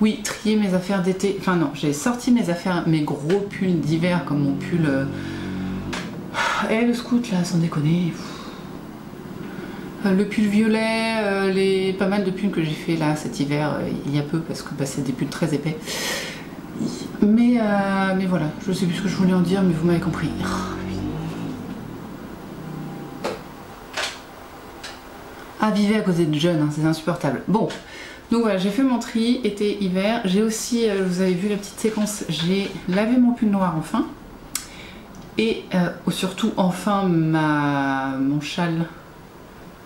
Oui, trier mes affaires d'été. Enfin non, j'ai sorti mes affaires, mes gros pulls d'hiver comme mon pull... le scout là, sans déconner. Le pull violet, pas mal de pulls que j'ai fait là cet hiver, il y a peu, parce que c'est des pulls très épais. Mais voilà, je sais plus ce que je voulais en dire, mais vous m'avez compris. Vivez à côté de jeunes, hein, c'est insupportable. Bon. Donc voilà, j'ai fait mon tri été-hiver. J'ai aussi, vous avez vu la petite séquence, j'ai lavé mon pull noir enfin. Et surtout enfin mon châle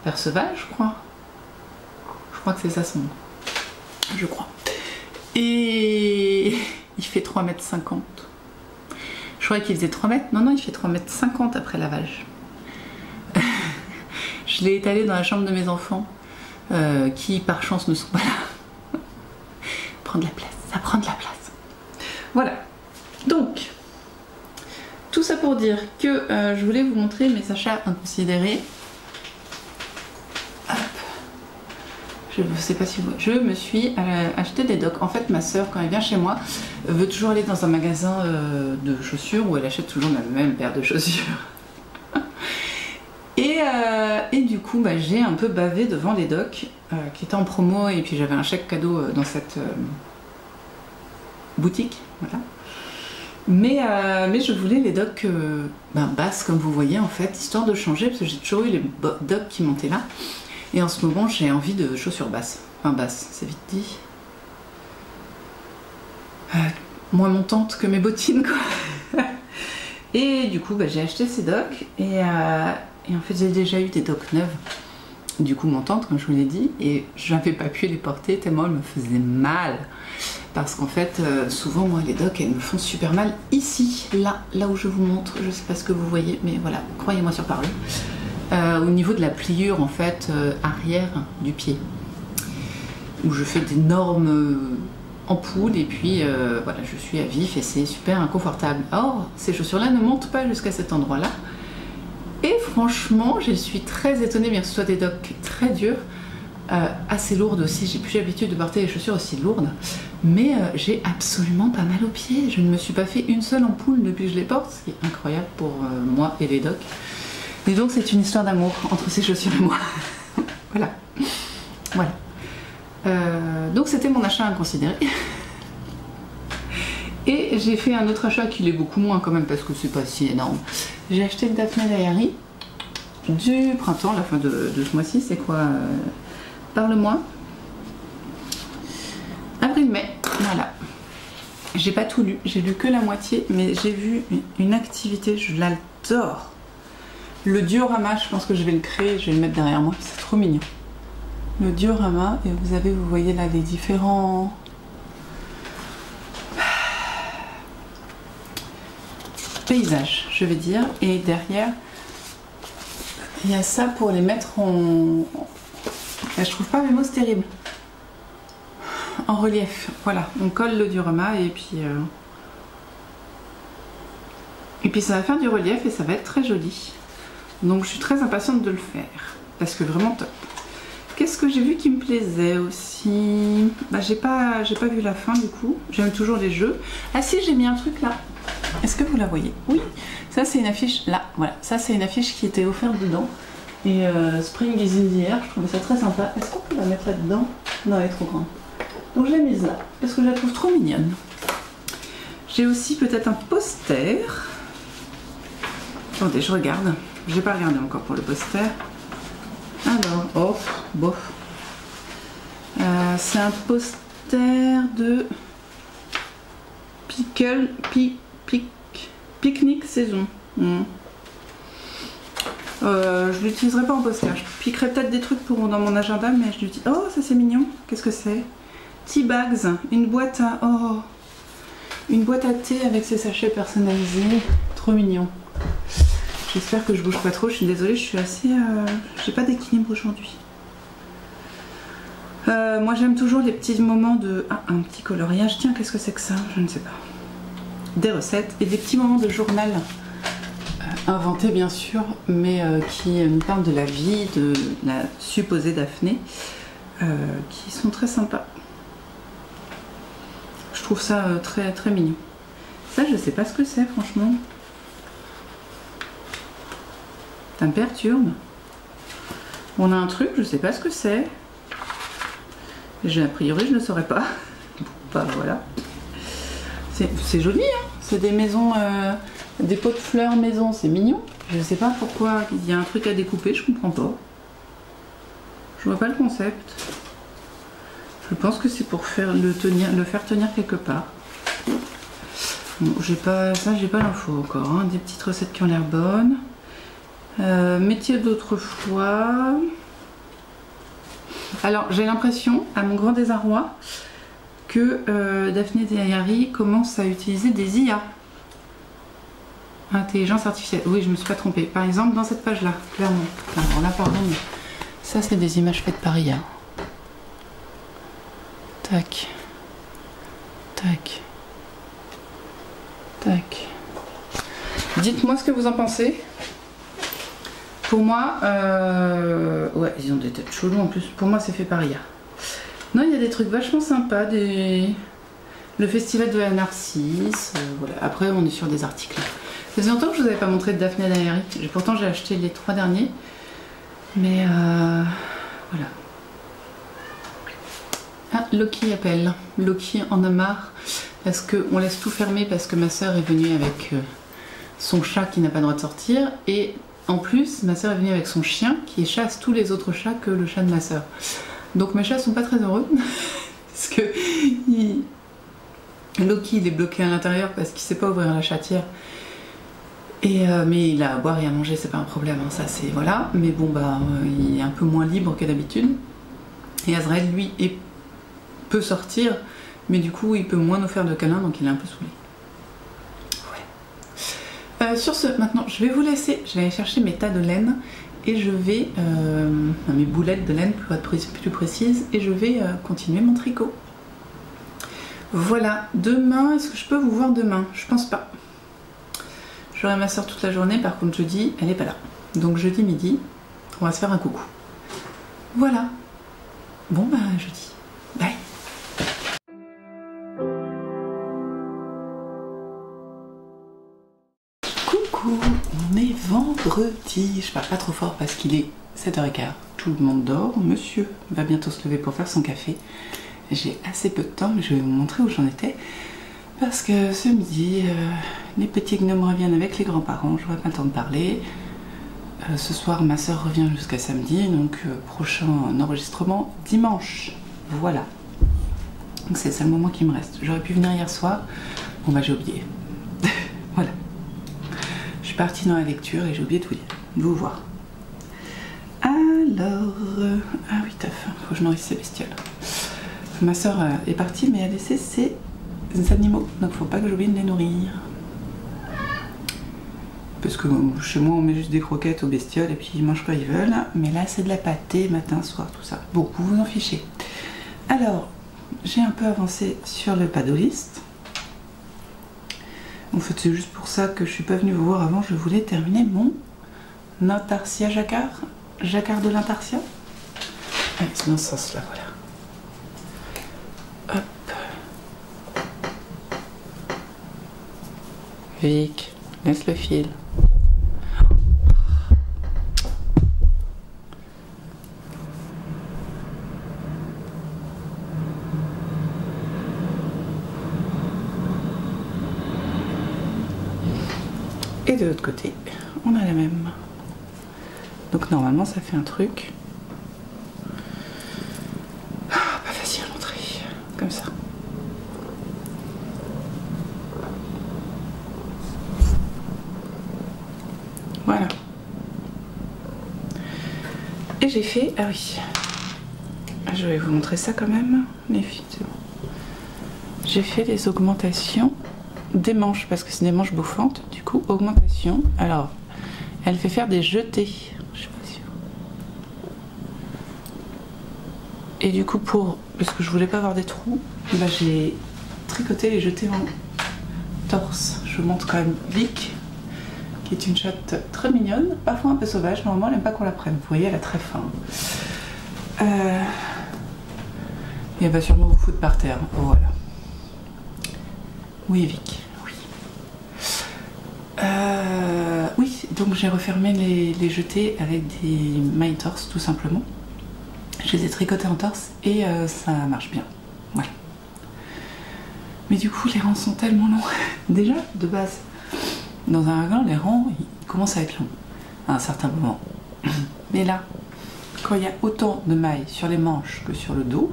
Perceval, je crois. Je crois que c'est ça son nom. Je crois. Et il fait 3,50 m. Je croyais qu'il faisait 3 mètres. Non, il fait 3,50 m après lavage. Je l'ai étalé dans la chambre de mes enfants. Qui par chance ne sont pas là. Prendre de la place, ça prend de la place. Voilà. Donc, tout ça pour dire que je voulais vous montrer mes achats inconsidérés. Hop. Je ne sais pas si vous... Je me suis acheté des docks. En fait, ma soeur, quand elle vient chez moi, veut toujours aller dans un magasin de chaussures où elle achète toujours la même paire de chaussures. Et du coup, j'ai un peu bavé devant les docks qui étaient en promo, et puis j'avais un chèque cadeau dans cette boutique, voilà. Mais je voulais les docks basses, comme vous voyez en fait, histoire de changer, parce que j'ai toujours eu les docks qui montaient là. Et en ce moment, j'ai envie de chaussures basses. Enfin basses, c'est vite dit. Moins montantes que mes bottines, quoi. Et du coup, bah, j'ai acheté ces docks et en fait, j'ai déjà eu des docks neuves. Du coup, montante, comme je vous l'ai dit, et je n'avais pas pu les porter tellement elles me faisaient mal. Parce qu'en fait, souvent, moi, les docks, elles me font super mal ici, là où je vous montre. Je sais pas ce que vous voyez, mais voilà, croyez-moi sur parole. Au niveau de la pliure, en fait, arrière du pied. Où je fais d'énormes ampoules et puis voilà, je suis à vif et c'est super inconfortable. Or, ces chaussures-là ne montent pas jusqu'à cet endroit-là. Et franchement, je suis très étonnée, bien que ce soit des docks très durs, assez lourdes aussi. J'ai plus l'habitude de porter des chaussures aussi lourdes, mais j'ai absolument pas mal aux pieds. Je ne me suis pas fait une seule ampoule depuis que je les porte, ce qui est incroyable pour moi et les docks. Et donc c'est une histoire d'amour entre ces chaussures et moi. Voilà. Voilà. Donc c'était mon achat inconsidéré. Et j'ai fait un autre achat qui l'est beaucoup moins quand même parce que c'est pas si énorme. J'ai acheté le Daphné Diary du printemps, la fin de ce mois-ci, c'est quoi Parle-moi. Avril-mai, voilà. J'ai pas tout lu, j'ai lu que la moitié, mais j'ai vu une activité, je l'adore. Le diorama, je pense que je vais le créer, je vais le mettre derrière moi, c'est trop mignon. Le diorama, et vous avez, vous voyez là les différents paysages, je vais dire, et derrière il y a ça pour les mettre en... Je trouve pas mes mots, c'est terrible. En relief, voilà, on colle le diorama et puis ça va faire du relief et ça va être très joli. Donc je suis très impatiente de le faire parce que vraiment top. Qu'est-ce que j'ai vu qui me plaisait aussi? Bah j'ai pas vu la fin du coup. J'aime toujours les jeux. Ah si, j'ai mis un truc là. Est-ce que vous la voyez? Oui. Ça c'est une affiche là. Voilà. Ça c'est une affiche qui était offerte dedans. Et Spring is in the air. Je trouvais ça très sympa. Est-ce qu'on peut la mettre là-dedans? Non, elle est trop grande. Donc je l'ai mise là parce que je la trouve trop mignonne. J'ai aussi peut-être un poster. Attendez, je regarde. J'ai pas regardé encore pour le poster. Alors, oh, bof. C'est un poster de Pique-Nique saison. Je l'utiliserai pas en poster. Je piquerai peut-être des trucs dans mon agenda, mais je lui dis oh ça c'est mignon. Qu'est-ce que c'est? Tea bags, une boîte à une boîte à thé avec ses sachets personnalisés. Trop mignon. J'espère que je bouge pas trop, je suis désolée, je suis assez... j'ai pas d'équilibre aujourd'hui. Moi j'aime toujours les petits moments de... Ah, un petit coloriage, tiens, qu'est-ce que c'est que ça? Je ne sais pas. Des recettes et des petits moments de journal. Inventés bien sûr, mais qui nous parlent de la vie de la supposée Daphné. Qui sont très sympas. Je trouve ça très, très mignon. Ça, je sais pas ce que c'est, franchement. Ça me perturbe. On a un truc, je sais pas ce que c'est. A priori, je ne saurais pas. Bah voilà. C'est joli, hein. C'est des maisons, des pots de fleurs maison, c'est mignon. Je sais pas pourquoi il y a un truc à découper, je comprends pas. Je vois pas le concept. Je pense que c'est pour faire le faire tenir quelque part. Bon, j'ai pas l'info encore. Hein. Des petites recettes qui ont l'air bonnes. Métier d'autrefois. Alors j'ai l'impression, à mon grand désarroi, que Daphné Diary commence à utiliser des IA. Intelligence artificielle. Oui, je me suis pas trompée. Par exemple, dans cette page-là, clairement. Alors là, pardon, mais ça c'est des images faites par IA. Tac. Tac. Tac. Dites-moi ce que vous en pensez. Pour moi, ouais, ils ont des têtes cheloues en plus. Pour moi, c'est fait par IA. Non, il y a des trucs vachement sympas. Le festival de la Narcisse. Voilà. Après, on est sur des articles. Ça faisait longtemps que je vous avais pas montré de Daphné Diary. Pourtant, j'ai acheté les 3 derniers. Mais voilà. Ah, Loki appelle. Loki en a marre. Parce qu'on laisse tout fermer parce que ma soeur est venue avec son chat qui n'a pas le droit de sortir. Et en plus, ma soeur est venue avec son chien qui chasse tous les autres chats que le chat de ma soeur. Donc mes chats sont pas très heureux. Parce que Loki il est bloqué à l'intérieur parce qu'il sait pas ouvrir la chatière. Mais il a à boire et à manger, c'est pas un problème, hein, ça c'est voilà. Mais bon, bah, il est un peu moins libre que d'habitude. Et Azrael, lui, peut sortir, mais du coup, il peut moins nous faire de câlins, donc il est un peu saoulé. Ouais. Sur ce, maintenant, je vais vous laisser. Je vais aller chercher mes tas de laine et je vais mes boulettes de laine pour être plus précise, et je vais continuer mon tricot. Voilà. Demain, est-ce que je peux vous voir demain? Je pense pas. J'aurai ma soeur toute la journée, par contre jeudi, elle n'est pas là. Donc jeudi midi, on va se faire un coucou. Voilà. Bon bah jeudi. Bye. Coucou, on est vendredi. Je parle pas trop fort parce qu'il est 7h15. Tout le monde dort. Monsieur va bientôt se lever pour faire son café. J'ai assez peu de temps, mais je vais vous montrer où j'en étais. Parce que ce midi, les petits gnomes reviennent avec les grands-parents, j'aurai pas le temps de parler. Ce soir, ma soeur revient jusqu'à samedi, donc prochain enregistrement dimanche. Voilà. Donc c'est le seul moment qui me reste. J'aurais pu venir hier soir, bon bah j'ai oublié. Voilà. Je suis partie dans la lecture et j'ai oublié de vous voir. Alors, ah oui, t'as faim, faut que je nourrisse ces bestioles. Ma soeur est partie, mais elle a laissé ses animaux, donc faut pas que j'oublie de les nourrir. Parce que chez moi on met juste des croquettes aux bestioles et puis ils mangent quand ils veulent. Mais là c'est de la pâtée, matin, soir, tout ça. Bon, vous vous en fichez. Alors, j'ai un peu avancé sur le padoliste. En fait c'est juste pour ça que je suis pas venue vous voir avant, je voulais terminer mon intarsia jacquard. Jacquard de l'intarsia. Allez, c'est dans ce sens là, voilà. Hop. Vic, laisse le fil. Et de l'autre côté, on a la même. Donc normalement ça fait un truc pas facile à montrer, comme ça. Voilà. Et j'ai fait, ah oui, je vais vous montrer ça quand même, les filles, c'est bon. J'ai fait les augmentations des manches, parce que c'est des manches bouffantes, du coup, augmentation. Alors, elle fait faire des jetés, je sais pas si... Et du coup, parce que je voulais pas avoir des trous, bah, j'ai tricoté les jetés en torse. Je vous montre quand même Vic, qui est une chatte très mignonne, parfois un peu sauvage. Normalement, elle n'aime pas qu'on la prenne. Vous voyez, elle a très faim. Et elle va sûrement vous foutre par terre. Voilà. Oui, Vic. Oui. Oui, donc j'ai refermé les jetés avec des mailles torse, tout simplement. Je les ai tricotés en torse et ça marche bien. Voilà. Mais du coup, les rangs sont tellement longs. Déjà, de base, dans un raglan, les rangs, ils commencent à être longs à un certain moment. Mais là, quand il y a autant de mailles sur les manches que sur le dos,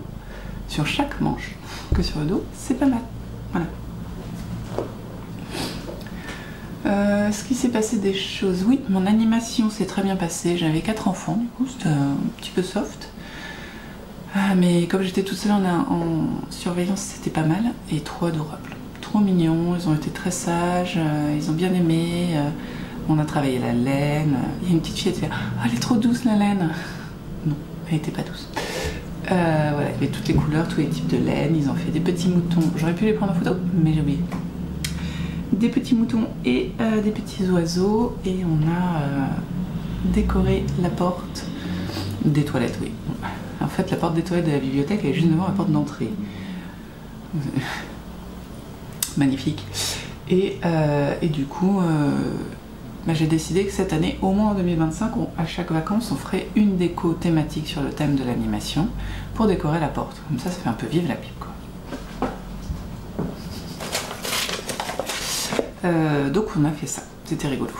sur chaque manche que sur le dos, c'est pas mal. Voilà. Est-ce qu'il s'est passé des choses? Oui, mon animation s'est très bien passée. J'avais 4 enfants, du coup, c'était un petit peu soft. Mais comme j'étais toute seule en surveillance, c'était pas mal. Et trop adorables. Trop mignons, ils ont été très sages, ils ont bien aimé. On a travaillé la laine. Il y a une petite fille qui était là, oh, elle est trop douce la laine. Non, elle n'était pas douce. Voilà, il y avait toutes les couleurs, tous les types de laine. Ils ont fait des petits moutons. J'aurais pu les prendre en photo, mais j'ai oublié. Des petits moutons et des petits oiseaux. Et on a décoré la porte des toilettes, oui. En fait, la porte des toilettes de la bibliothèque, elle est juste devant la porte d'entrée. Magnifique. Et du coup, bah, j'ai décidé que cette année, au moins en 2025, à chaque vacances, on ferait une déco thématique sur le thème de l'animation pour décorer la porte. Comme ça fait un peu vivre la pipe, quoi. Donc on a fait ça, c'était rigolo.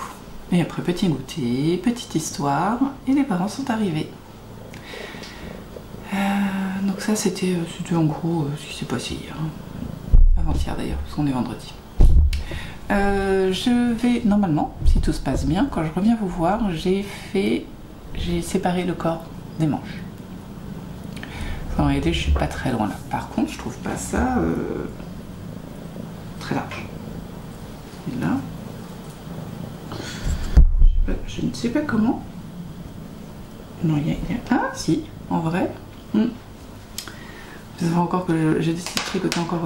Et après, petit goûter, petite histoire, et les parents sont arrivés. Donc ça, c'était en gros ce qui s'est passé hier. Avant-hier d'ailleurs, parce qu'on est vendredi. Je vais, normalement, si tout se passe bien, quand je reviens vous voir, j'ai séparé le corps des manches. En réalité, je suis pas très loin là. Par contre, je trouve pas ça très large. Et là, je ne sais pas comment. Non, il y a... Ah, si, en vrai. Je sais encore que j'ai décidé de tricoter encore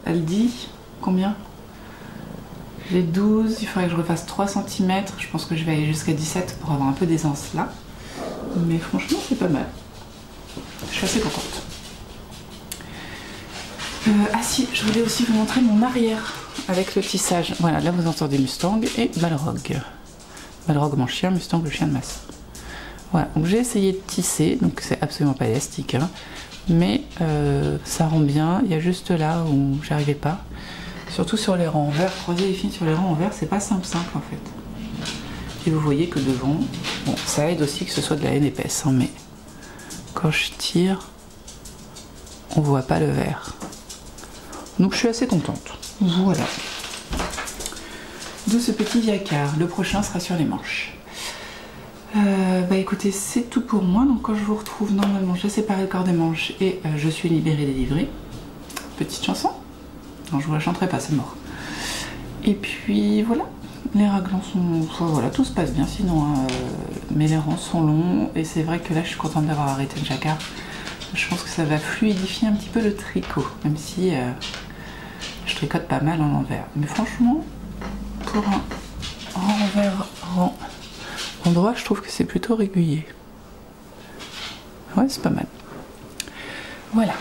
Aldi. Combien? J'ai 12, il faudrait que je refasse 3 cm. Je pense que je vais aller jusqu'à 17 pour avoir un peu d'aisance là. Mais franchement, c'est pas mal. Je suis assez contente. Ah si, je voulais aussi vous montrer mon arrière avec le tissage. Voilà, là vous entendez Mustang et Balrog. Balrog mon chien, Mustang le chien de ma soeur. Voilà, donc j'ai essayé de tisser, donc c'est absolument pas élastique, hein, mais ça rend bien. Il y a juste là où j'arrivais pas. Surtout sur les rangs en vert, croiser les fils sur les rangs en vert, c'est pas simple en fait. Et vous voyez que devant, bon, ça aide aussi que ce soit de la laine épaisse, hein, mais quand je tire, on voit pas le vert. Donc je suis assez contente. Voilà. De ce petit jacquard. Le prochain sera sur les manches. Bah écoutez, c'est tout pour moi. Donc quand je vous retrouve, normalement, j'ai séparé le corps des manches et je suis libérée, délivrée. Petite chanson. Non, je vous la chanterai pas, c'est mort. Et puis voilà. Les raglans sont... Enfin, voilà, tout se passe bien sinon. Hein, mais les rangs sont longs. Et c'est vrai que là, je suis contente d'avoir arrêté le jacquard. Je pense que ça va fluidifier un petit peu le tricot. Même si je tricote pas mal en envers. Mais franchement, pour un envers rang endroit, je trouve que c'est plutôt régulier. Ouais, c'est pas mal. Voilà.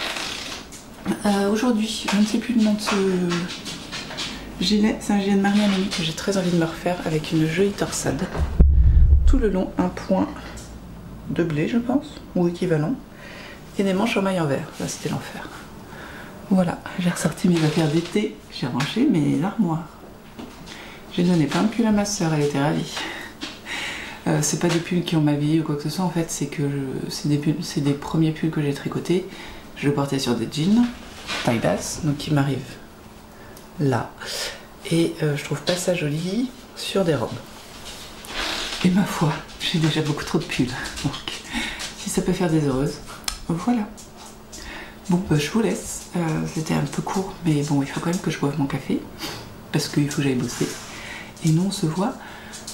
Aujourd'hui, je ne sais plus le nom de ce gilet. C'est un gilet de Marie-Amélie que j'ai très envie de me refaire avec une jolie torsade. Tout le long, un point de blé, je pense, ou équivalent. Et des manches en maille en vert. Là, c'était l'enfer. Voilà, j'ai ressorti mes affaires d'été. J'ai rangé mes armoires. J'ai donné plein de pulls à ma soeur, elle était ravie. C'est pas des pulls qui ont ma vie ou quoi que ce soit, en fait, c'est que c'est des premiers pulls que j'ai tricotés. Je le portais sur des jeans, taille basse, donc qui m'arrivent là. Et je trouve pas ça joli sur des robes. Et ma foi, j'ai déjà beaucoup trop de pulls. Donc, si ça peut faire des heureuses, voilà. Bon, bah, je vous laisse. C'était un peu court, mais bon, il faut quand même que je boive mon café. Parce qu'il faut que j'aille bosser. Et nous, on se voit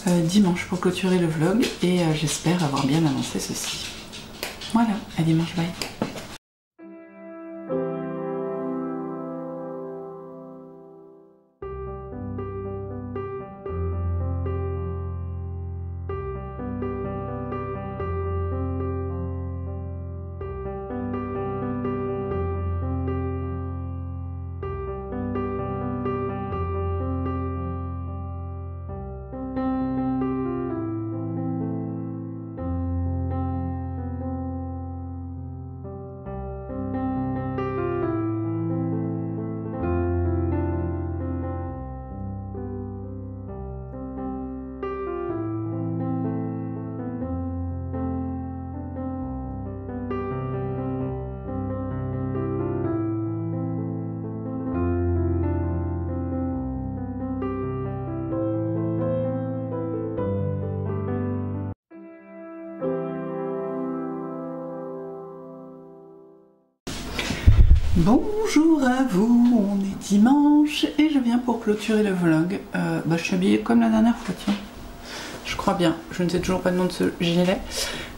dimanche pour clôturer le vlog. Et j'espère avoir bien annoncé ceci. Voilà, à dimanche, bye. Bonjour à vous, on est dimanche et je viens pour clôturer le vlog. Je suis habillée comme la dernière fois, tiens. Je crois bien, je ne sais toujours pas le nom de ce gilet,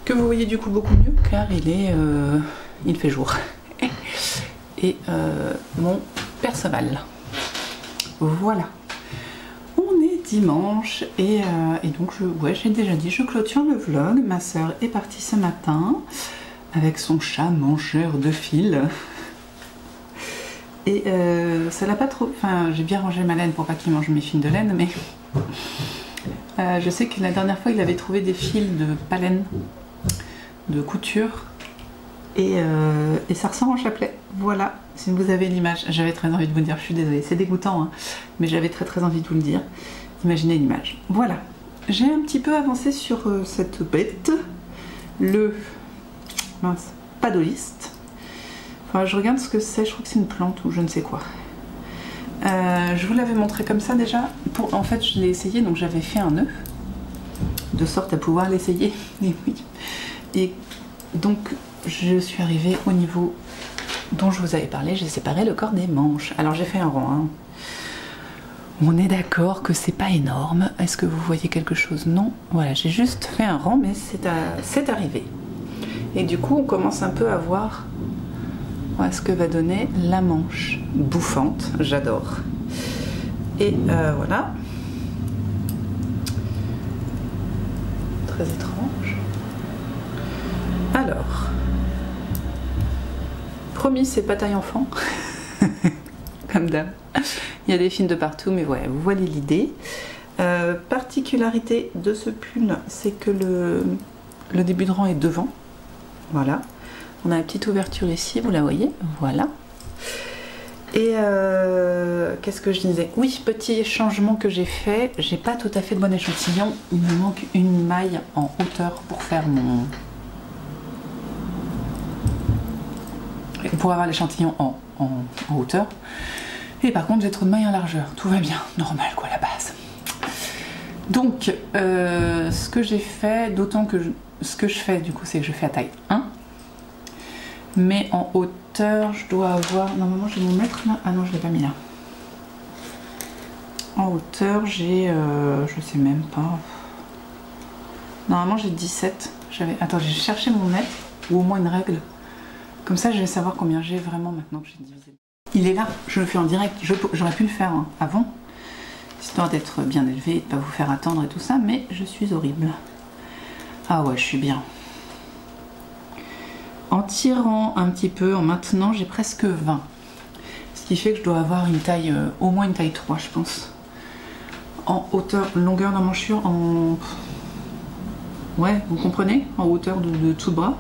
que vous voyez du coup beaucoup mieux car il fait jour. Et mon personnel. Voilà. On est dimanche et donc j'ai déjà dit, je clôture le vlog. Ma soeur est partie ce matin avec son chat mangeur de fil. Et ça l'a pas trop... Enfin, j'ai bien rangé ma laine pour pas qu'il mange mes fils de laine, mais... je sais que la dernière fois, il avait trouvé des fils de palène, de couture, et ça ressemble en chapelet. Voilà, si vous avez l'image, j'avais très envie de vous le dire, je suis désolée, c'est dégoûtant, hein, mais j'avais très envie de vous le dire. Imaginez l'image. Voilà, j'ai un petit peu avancé sur cette bête, le padoliste. Enfin, je regarde ce que c'est, je crois que c'est une plante ou je ne sais quoi. Je vous l'avais montré comme ça déjà. En fait, je l'ai essayé, donc j'avais fait un nœud, de sorte à pouvoir l'essayer. Et oui. Et donc, je suis arrivée au niveau dont je vous avais parlé. J'ai séparé le corps des manches. Alors, j'ai fait un rond. Hein. On est d'accord que c'est pas énorme. Est-ce que vous voyez quelque chose? Non. Voilà, j'ai juste fait un rang, mais c'est arrivé. Et du coup, on commence un peu à voir ce que va donner la manche bouffante. J'adore. Et voilà. Très étrange. Alors, promis, c'est pas taille enfant. Comme d'hab. Il y a des fils de partout, mais ouais, vous voyez l'idée. Particularité de ce pull, c'est que le début de rang est devant. Voilà. On a une petite ouverture ici, vous la voyez. Voilà. Et qu'est-ce que je disais? Oui, petit changement que j'ai fait. J'ai pas tout à fait le bon échantillon. Il me manque une maille en hauteur pour faire mon... pour avoir l'échantillon en hauteur. Et par contre, j'ai trop de mailles en largeur. Tout va bien. Normal, quoi, la base. Donc, ce que j'ai fait, d'autant que ce que je fais, du coup, c'est que je fais à taille 1. Mais en hauteur, je dois avoir... Normalement, j'ai mon mètre là. Ah non, je ne l'ai pas mis là. En hauteur, j'ai... je sais même pas. Normalement, j'ai 17. Attends, j'ai cherché mon mètre, ou au moins une règle. Comme ça, je vais savoir combien j'ai vraiment maintenant que j'ai divisé. Il est là, je le fais en direct. J'aurais pu le faire avant, histoire d'être bien élevé et de ne pas vous faire attendre et tout ça, mais je suis horrible. Ah ouais, je suis bien. En tirant un petit peu, en maintenant, j'ai presque 20. Ce qui fait que je dois avoir une taille, au moins une taille 3, je pense. En hauteur, longueur d'emmanchure, en... Ouais, vous comprenez? En hauteur de tout le bras.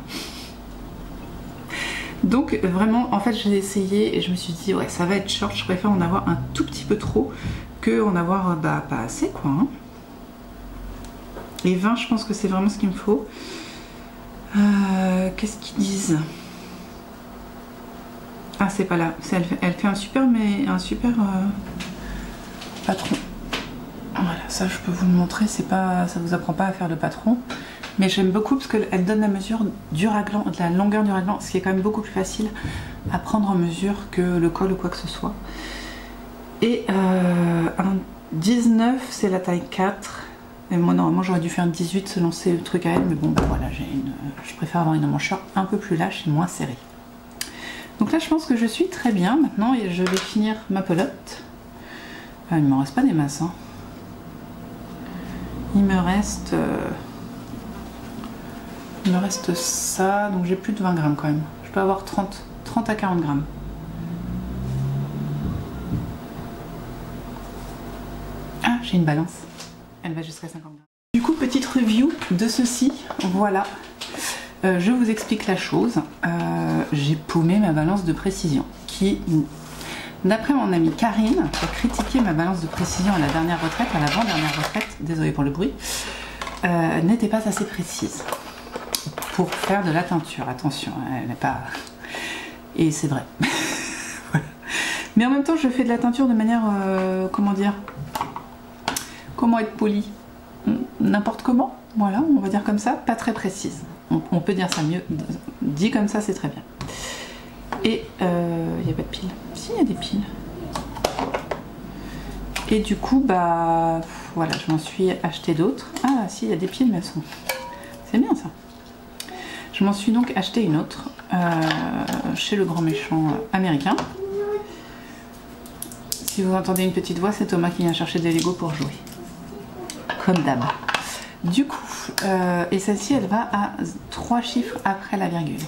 Donc vraiment, en fait, je l'ai essayé et je me suis dit, ouais, ça va être short. Je préfère en avoir un tout petit peu trop que en avoir pas assez, quoi. Hein. Et 20, je pense que c'est vraiment ce qu'il me faut. Qu'est-ce qu'ils disent? Ah, c'est pas là. Elle fait un super patron. Voilà, ça je peux vous le montrer. C'est pas, ça vous apprend pas à faire le patron. Mais j'aime beaucoup parce qu'elle donne la mesure du raglan, de la longueur du raglan, ce qui est quand même beaucoup plus facile à prendre en mesure que le col ou quoi que ce soit. Et un 19, c'est la taille 4. Et moi, normalement, j'aurais dû faire un 18 selon ces trucs à elle, mais bon, bah voilà, je préfère avoir une emmanchure un peu plus lâche et moins serrée. Donc là, je pense que je suis très bien maintenant et je vais finir ma pelote. Il ne me reste pas des masses. Hein. Il me reste ça, donc j'ai plus de 20 grammes quand même. Je peux avoir 30 à 40 grammes. Ah, j'ai une balance. Elle va jusqu'à 50 grammes. Du coup, petite review de ceci. Voilà. Je vous explique la chose. J'ai paumé ma balance de précision qui, d'après mon amie Karine, qui a critiqué ma balance de précision à la dernière retraite, à l'avant-dernière retraite, désolée pour le bruit, n'était pas assez précise. Pour faire de la teinture, attention, elle n'est pas... Et c'est vrai. Voilà. Mais en même temps, je fais de la teinture de manière, comment dire, comment être poli, n'importe comment, voilà, on va dire comme ça, pas très précise. On peut dire ça mieux, dit comme ça, c'est très bien. Et il n'y a pas de piles. Si, il y a des piles. Et du coup, bah, voilà, je m'en suis acheté d'autres. Ah, si, il y a des piles, mais elles sont... C'est bien ça. Je m'en suis donc acheté une autre chez le grand méchant américain. Si vous entendez une petite voix, c'est Thomas qui vient chercher des Lego pour jouer. Comme d'hab. Du coup, et celle-ci, elle va à 3 chiffres après la virgule.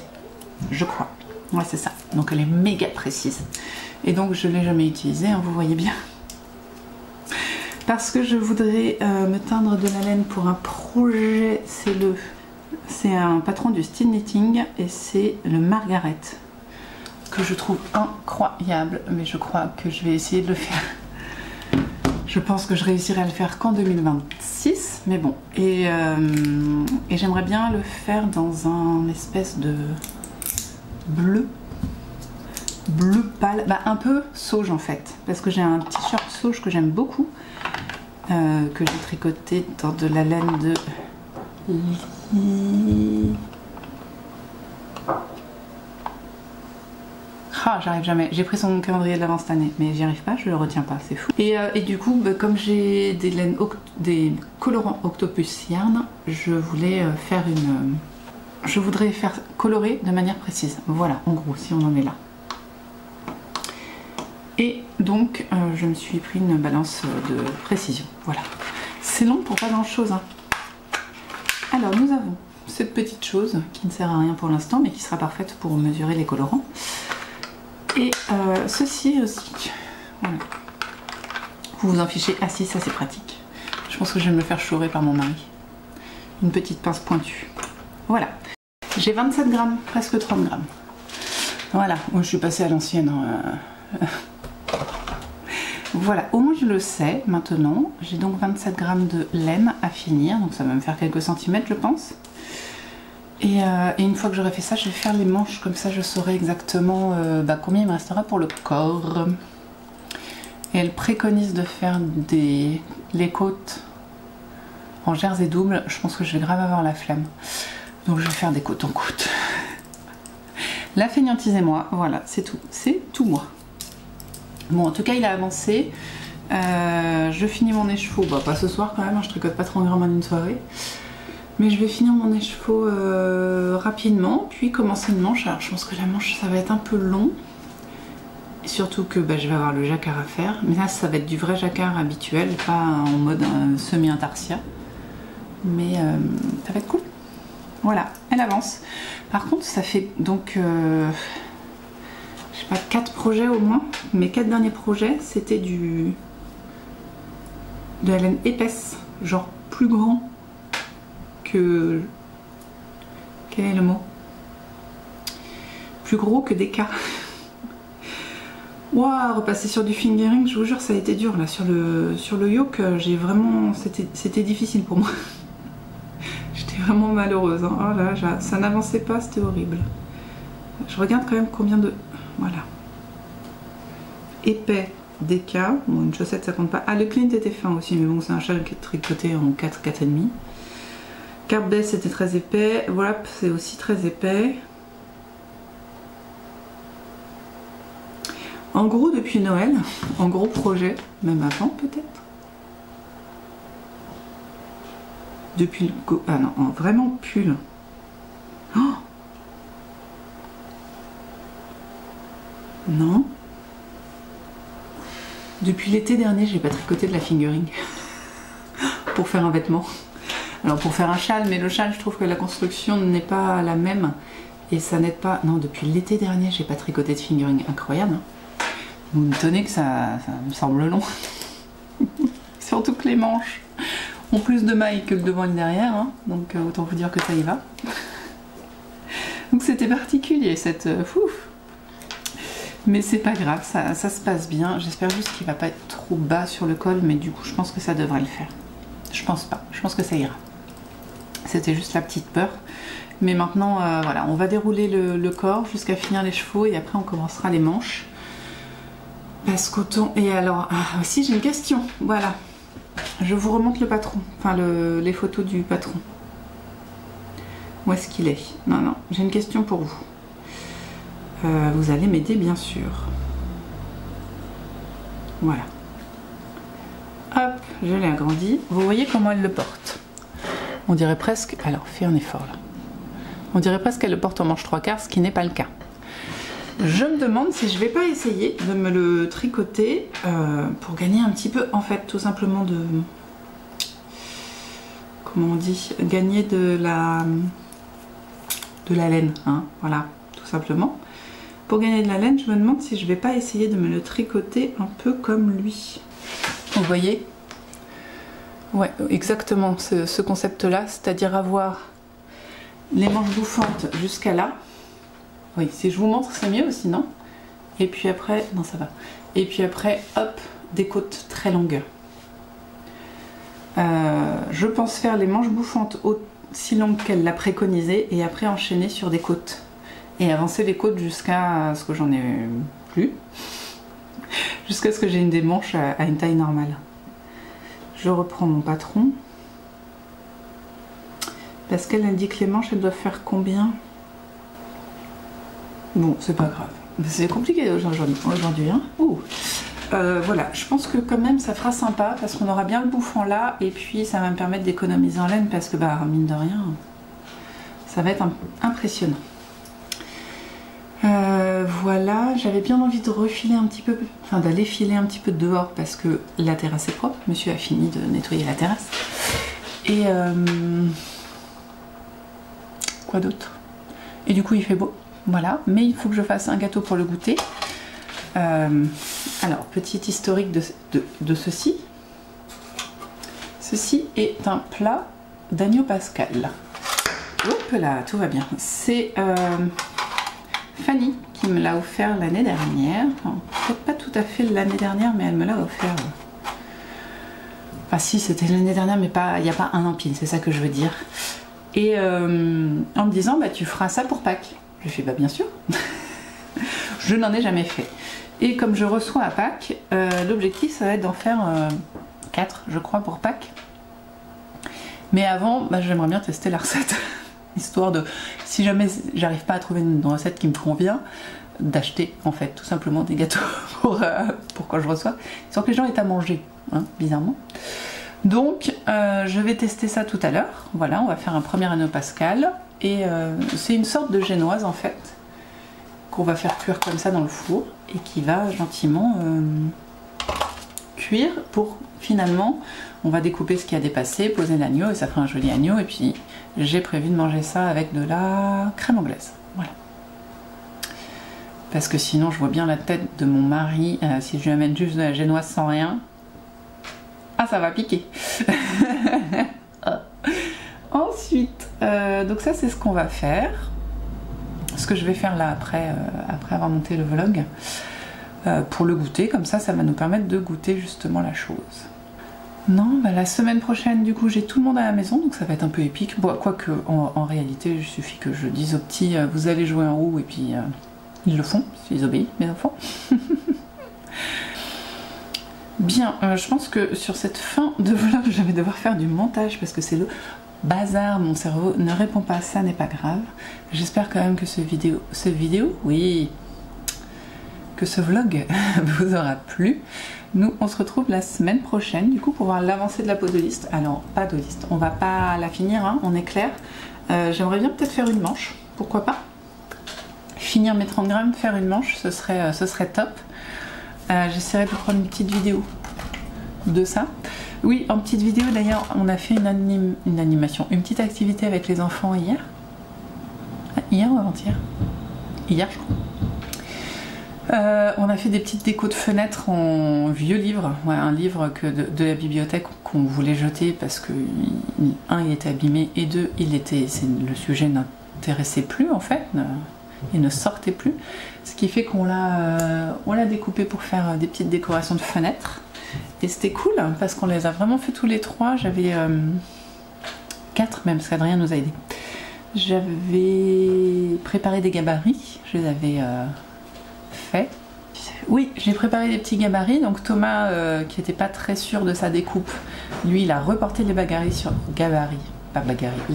Je crois. Ouais, c'est ça. Donc elle est méga précise. Et donc je ne l'ai jamais utilisée, hein, vous voyez bien. Parce que je voudrais me teindre de la laine pour un projet, c'est un patron du Steel Knitting et c'est le Margaret que je trouve incroyable, mais je crois que je vais essayer de le faire. Je pense que je réussirai à le faire qu'en 2026, mais bon. Et j'aimerais bien le faire dans un espèce de bleu bleu pâle, bah, un peu sauge en fait, parce que j'ai un t-shirt sauge que j'aime beaucoup, que j'ai tricoté dans de la laine de... Ah, j'arrive jamais. J'ai pris son calendrier de l'avant cette année, mais j'y arrive pas, je le retiens pas, c'est fou. Et du coup, bah, comme j'ai des laines, des colorants Octopus Yarn, je voulais faire une... je voudrais faire colorer de manière précise. Voilà, en gros, si on en est là. Et donc, je me suis pris une balance de précision. Voilà. C'est long pour pas grand chose, hein. Alors, nous avons cette petite chose qui ne sert à rien pour l'instant, mais qui sera parfaite pour mesurer les colorants. Et ceci aussi. Voilà. Vous vous en fichez. Ah si, ça c'est pratique. Je pense que je vais me le faire chourer par mon mari. Une petite pince pointue. Voilà. J'ai 27 grammes, presque 30 grammes. Voilà. Moi je suis passée à l'ancienne. Hein. Voilà. Au moins je le sais maintenant. J'ai donc 27 grammes de laine à finir. Donc ça va me faire quelques centimètres, je pense. Et une fois que j'aurai fait ça, je vais faire les manches, comme ça je saurai exactement combien il me restera pour le corps. Et elle préconise de faire les côtes en jersey double. Je pense que je vais grave avoir la flemme. Donc je vais faire des côtes en côte. La fainéantisez-moi, voilà, c'est tout. C'est tout moi. Bon, en tout cas, il a avancé. Je finis mon écheveau, bah pas ce soir quand même, hein, je tricote pas 30 grammes en une soirée. Mais je vais finir mon écheveau rapidement, puis commencer une manche. Alors je pense que la manche ça va être un peu long. Et surtout que bah, je vais avoir le jacquard à faire. Mais là ça va être du vrai jacquard habituel, pas en mode semi-intarsia. Mais ça va être cool. Voilà, elle avance. Par contre ça fait donc, je sais pas, 4 projets au moins. Mes 4 derniers projets c'était de la laine épaisse, genre plus grand. Que... Quel est le mot? Plus gros que des cas. Waouh, repasser sur du fingering, je vous jure, ça a été dur là. Sur le yoke, j'ai vraiment... C'était difficile pour moi. J'étais vraiment malheureuse. Hein. Oh là, ça n'avançait pas, c'était horrible. Je regarde quand même combien de... Voilà. Épais, des cas. Bon, une chaussette, ça compte pas. Ah, le clint était fin aussi, mais bon, c'est un châle qui est tricoté en 4, 4,5. Carpe Base c'était très épais, voilà c'est aussi très épais. En gros depuis Noël, en gros projet, même avant peut-être. Depuis le go... Ah non, vraiment pull. Oh non. Depuis l'été dernier, j'ai pas tricoté de la fingering pour faire un vêtement. Alors pour faire un châle, mais le châle je trouve que la construction n'est pas la même et ça n'aide pas. Non, depuis l'été dernier j'ai pas tricoté de fingering, incroyable. Hein. Vous me tenez que ça me semble long. Surtout que les manches ont plus de mailles que le devant et le derrière, hein. Donc autant vous dire que ça y va. Donc c'était particulier cette fouf. Mais c'est pas grave, ça se passe bien. J'espère juste qu'il va pas être trop bas sur le col, mais du coup je pense que ça devrait le faire. Je pense pas, je pense que ça ira. C'était juste la petite peur. Mais maintenant, voilà, on va dérouler le corps jusqu'à finir les chevaux et après on commencera les manches. Parce qu'autant... Et alors, ah, aussi j'ai une question, voilà. Je vous remonte le patron, enfin les photos du patron. Où est-ce qu'il est? Non, non, j'ai une question pour vous. Vous allez m'aider bien sûr. Voilà. Hop, je l'ai agrandi. Vous voyez comment elle le porte. On dirait presque... Alors, fais un effort là. On dirait presque qu'elle le porte en manche 3/4, ce qui n'est pas le cas. Je me demande si je vais pas essayer de me le tricoter pour gagner un petit peu, en fait, tout simplement de... Comment on dit? Gagner de la laine, hein, voilà, tout simplement. Pour gagner de la laine, je me demande si je vais pas essayer de me le tricoter un peu comme lui. Vous voyez? Ouais, exactement ce concept-là, c'est-à-dire avoir les manches bouffantes jusqu'à là. Oui, si je vous montre, c'est mieux aussi, non? Et puis après, non, ça va. Et puis après, hop, des côtes très longues. Je pense faire les manches bouffantes aussi longues qu'elle l'a préconisé et après enchaîner sur des côtes. Et avancer les côtes jusqu'à ce que j'en ai plus. Jusqu'à ce que j'ai une des manches à une taille normale. Je reprends mon patron. Parce qu'elle a dit que les manches, elles doivent faire combien? Bon, c'est pas grave. C'est compliqué aujourd'hui. Hein. Voilà, je pense que quand même ça fera sympa parce qu'on aura bien le bouffant là et puis ça va me permettre d'économiser en laine parce que bah mine de rien, ça va être impressionnant. Voilà, j'avais bien envie de refiler un petit peu, enfin d'aller filer un petit peu dehors parce que la terrasse est propre. Monsieur a fini de nettoyer la terrasse. Et quoi d'autre? Et du coup il fait beau, voilà. Mais il faut que je fasse un gâteau pour le goûter. Alors, petit historique de ceci. Ceci est un plat d'agneau pascal. Hop là, tout va bien. C'est Fanny qui me l'a offert l'année dernière. Enfin, peut-être pas tout à fait l'année dernière, mais elle me l'a offert. Enfin si, c'était l'année dernière, mais pas, il n'y a pas un an pile, c'est ça que je veux dire. Et en me disant, bah tu feras ça pour Pâques. Je fais, bah bien sûr. Je n'en ai jamais fait. Et comme je reçois à Pâques, l'objectif ça va être d'en faire 4 je crois pour Pâques. Mais avant, bah, j'aimerais bien tester la recette. Histoire de, si jamais j'arrive pas à trouver une recette qui me convient, d'acheter en fait tout simplement des gâteaux pour quand je reçois. Sans que les gens aient à manger, hein, bizarrement. Donc je vais tester ça tout à l'heure. Voilà, on va faire un premier agneau pascal. Et c'est une sorte de génoise en fait. Qu'on va faire cuire comme ça dans le four et qui va gentiment cuire pour finalement on va découper ce qui a dépassé, poser l'agneau et ça fera un joli agneau et puis j'ai prévu de manger ça avec de la crème anglaise, voilà. Parce que sinon je vois bien la tête de mon mari si je lui amène juste de la génoise sans rien, ah ça va piquer. Ensuite donc ça c'est ce qu'on va faire. Ce que je vais faire là après avoir monté le vlog pour le goûter, comme ça va nous permettre de goûter justement la chose. Non, bah la semaine prochaine du coup j'ai tout le monde à la maison donc ça va être un peu épique, bon, quoique en réalité il suffit que je dise aux petits vous allez jouer en roue et puis ils le font, ils obéissent mes enfants. Bien, je pense que sur cette fin de vlog je vais devoir faire du montage parce que c'est le bazar, mon cerveau ne répond pas, ça n'est pas grave. J'espère quand même que ce vlog vous aura plu. Nous on se retrouve la semaine prochaine du coup pour voir l'avancée de la peau de liste. Alors pas de liste, on va pas la finir, hein, on est clair. J'aimerais bien peut-être faire une manche, pourquoi pas. Finir mes 30 grammes, faire une manche, ce serait top. J'essaierai de prendre une petite vidéo de ça. Oui, en petite vidéo d'ailleurs, on a fait une animation, une petite activité avec les enfants hier. Hier ou avant-hier? Hier, je crois. On a fait des petites décos de fenêtres en vieux livre, ouais, un livre de la bibliothèque qu'on voulait jeter parce que, un, il était abîmé et deux, le sujet n'intéressait plus en fait, il ne sortait plus. Ce qui fait qu'on l'a découpé pour faire des petites décorations de fenêtres. Et c'était cool parce qu'on les a vraiment fait tous les trois. J'avais 4 même parce qu'Adrien nous a aidés. J'avais préparé des gabarits, je les avais fait. Oui, j'ai préparé des petits gabarits. Donc Thomas, qui n'était pas très sûr de sa découpe, lui il a reporté les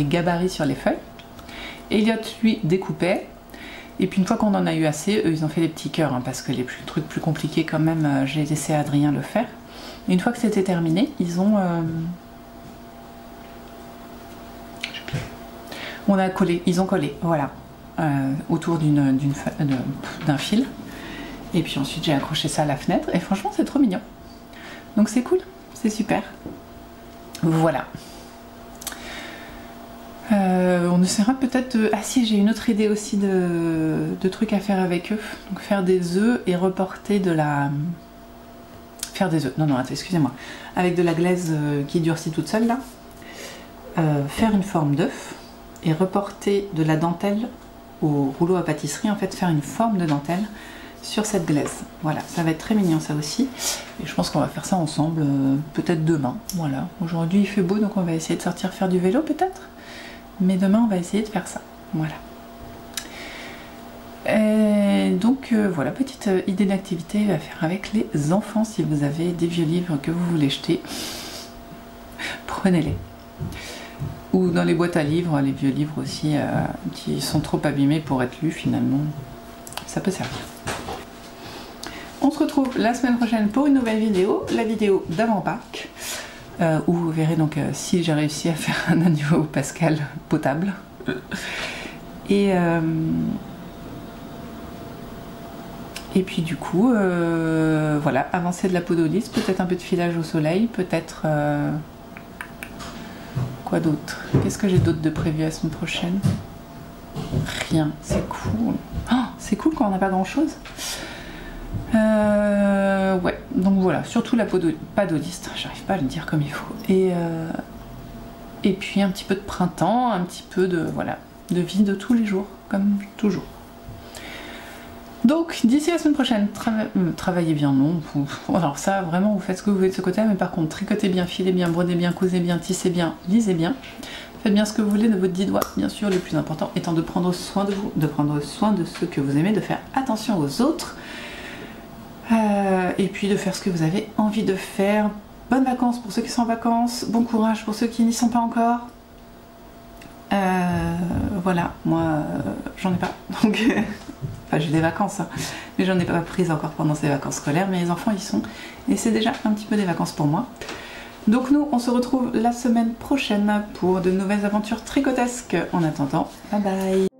gabarits sur les feuilles. Elliot lui découpait. Et puis une fois qu'on en a eu assez, eux ils ont fait des petits cœurs, hein, parce que les trucs plus compliqués quand même, j'ai laissé Adrien le faire. Et une fois que c'était terminé, ils ont ils ont collé, voilà, autour d'un fil. Et puis ensuite j'ai accroché ça à la fenêtre et franchement c'est trop mignon. Donc c'est cool, c'est super. Voilà. On essaiera peut-être de... Ah si, j'ai une autre idée aussi de trucs à faire avec eux. Donc faire des œufs et reporter de la... Faire des œufs, non, attends, excusez-moi. Avec de la glaise qui durcit toute seule là. Faire une forme d'œuf et reporter de la dentelle au rouleau à pâtisserie. En fait, faire une forme de dentelle sur cette glaise. Voilà, ça va être très mignon ça aussi. Et je pense qu'on va faire ça ensemble, peut-être demain. Voilà, aujourd'hui il fait beau donc on va essayer de sortir faire du vélo peut-être. Mais demain on va essayer de faire ça, voilà. Et donc voilà, petite idée d'activité à faire avec les enfants. Si vous avez des vieux livres que vous voulez jeter, prenez-les. Ou dans les boîtes à livres, les vieux livres aussi qui sont trop abîmés pour être lus finalement, ça peut servir. On se retrouve la semaine prochaine pour une nouvelle vidéo, la vidéo d'avant Pâques, où vous verrez donc si j'ai réussi à faire un agneau pascal potable. Et puis du coup, voilà, avancer de la podoliste, peut-être un peu de filage au soleil, peut-être... quoi d'autre? Qu'est-ce que j'ai d'autre de prévu la semaine prochaine? Rien, c'est cool. Oh, c'est cool quand on n'a pas grand-chose. Ouais, donc voilà, surtout la podoliste, j'arrive pas à le dire comme il faut. Et puis un petit peu de printemps, un petit peu de, voilà, de vie de tous les jours, comme toujours. Donc d'ici la semaine prochaine, travaillez bien, non? Alors ça, vraiment, vous faites ce que vous voulez de ce côté, mais par contre, tricotez bien, filez bien, brodez bien, cousez bien, tissez bien, lisez bien. Faites bien ce que vous voulez de votre 10 doigts, bien sûr, le plus important étant de prendre soin de vous, de prendre soin de ceux que vous aimez, de faire attention aux autres, et puis de faire ce que vous avez envie de faire. Bonnes vacances pour ceux qui sont en vacances, bon courage pour ceux qui n'y sont pas encore. Voilà, moi, j'en ai pas, donc... Enfin, j'ai des vacances, hein, mais j'en ai pas prises encore pendant ces vacances scolaires, mais les enfants y sont, et c'est déjà un petit peu des vacances pour moi. Donc nous, on se retrouve la semaine prochaine pour de nouvelles aventures tricotesques. En attendant, bye bye!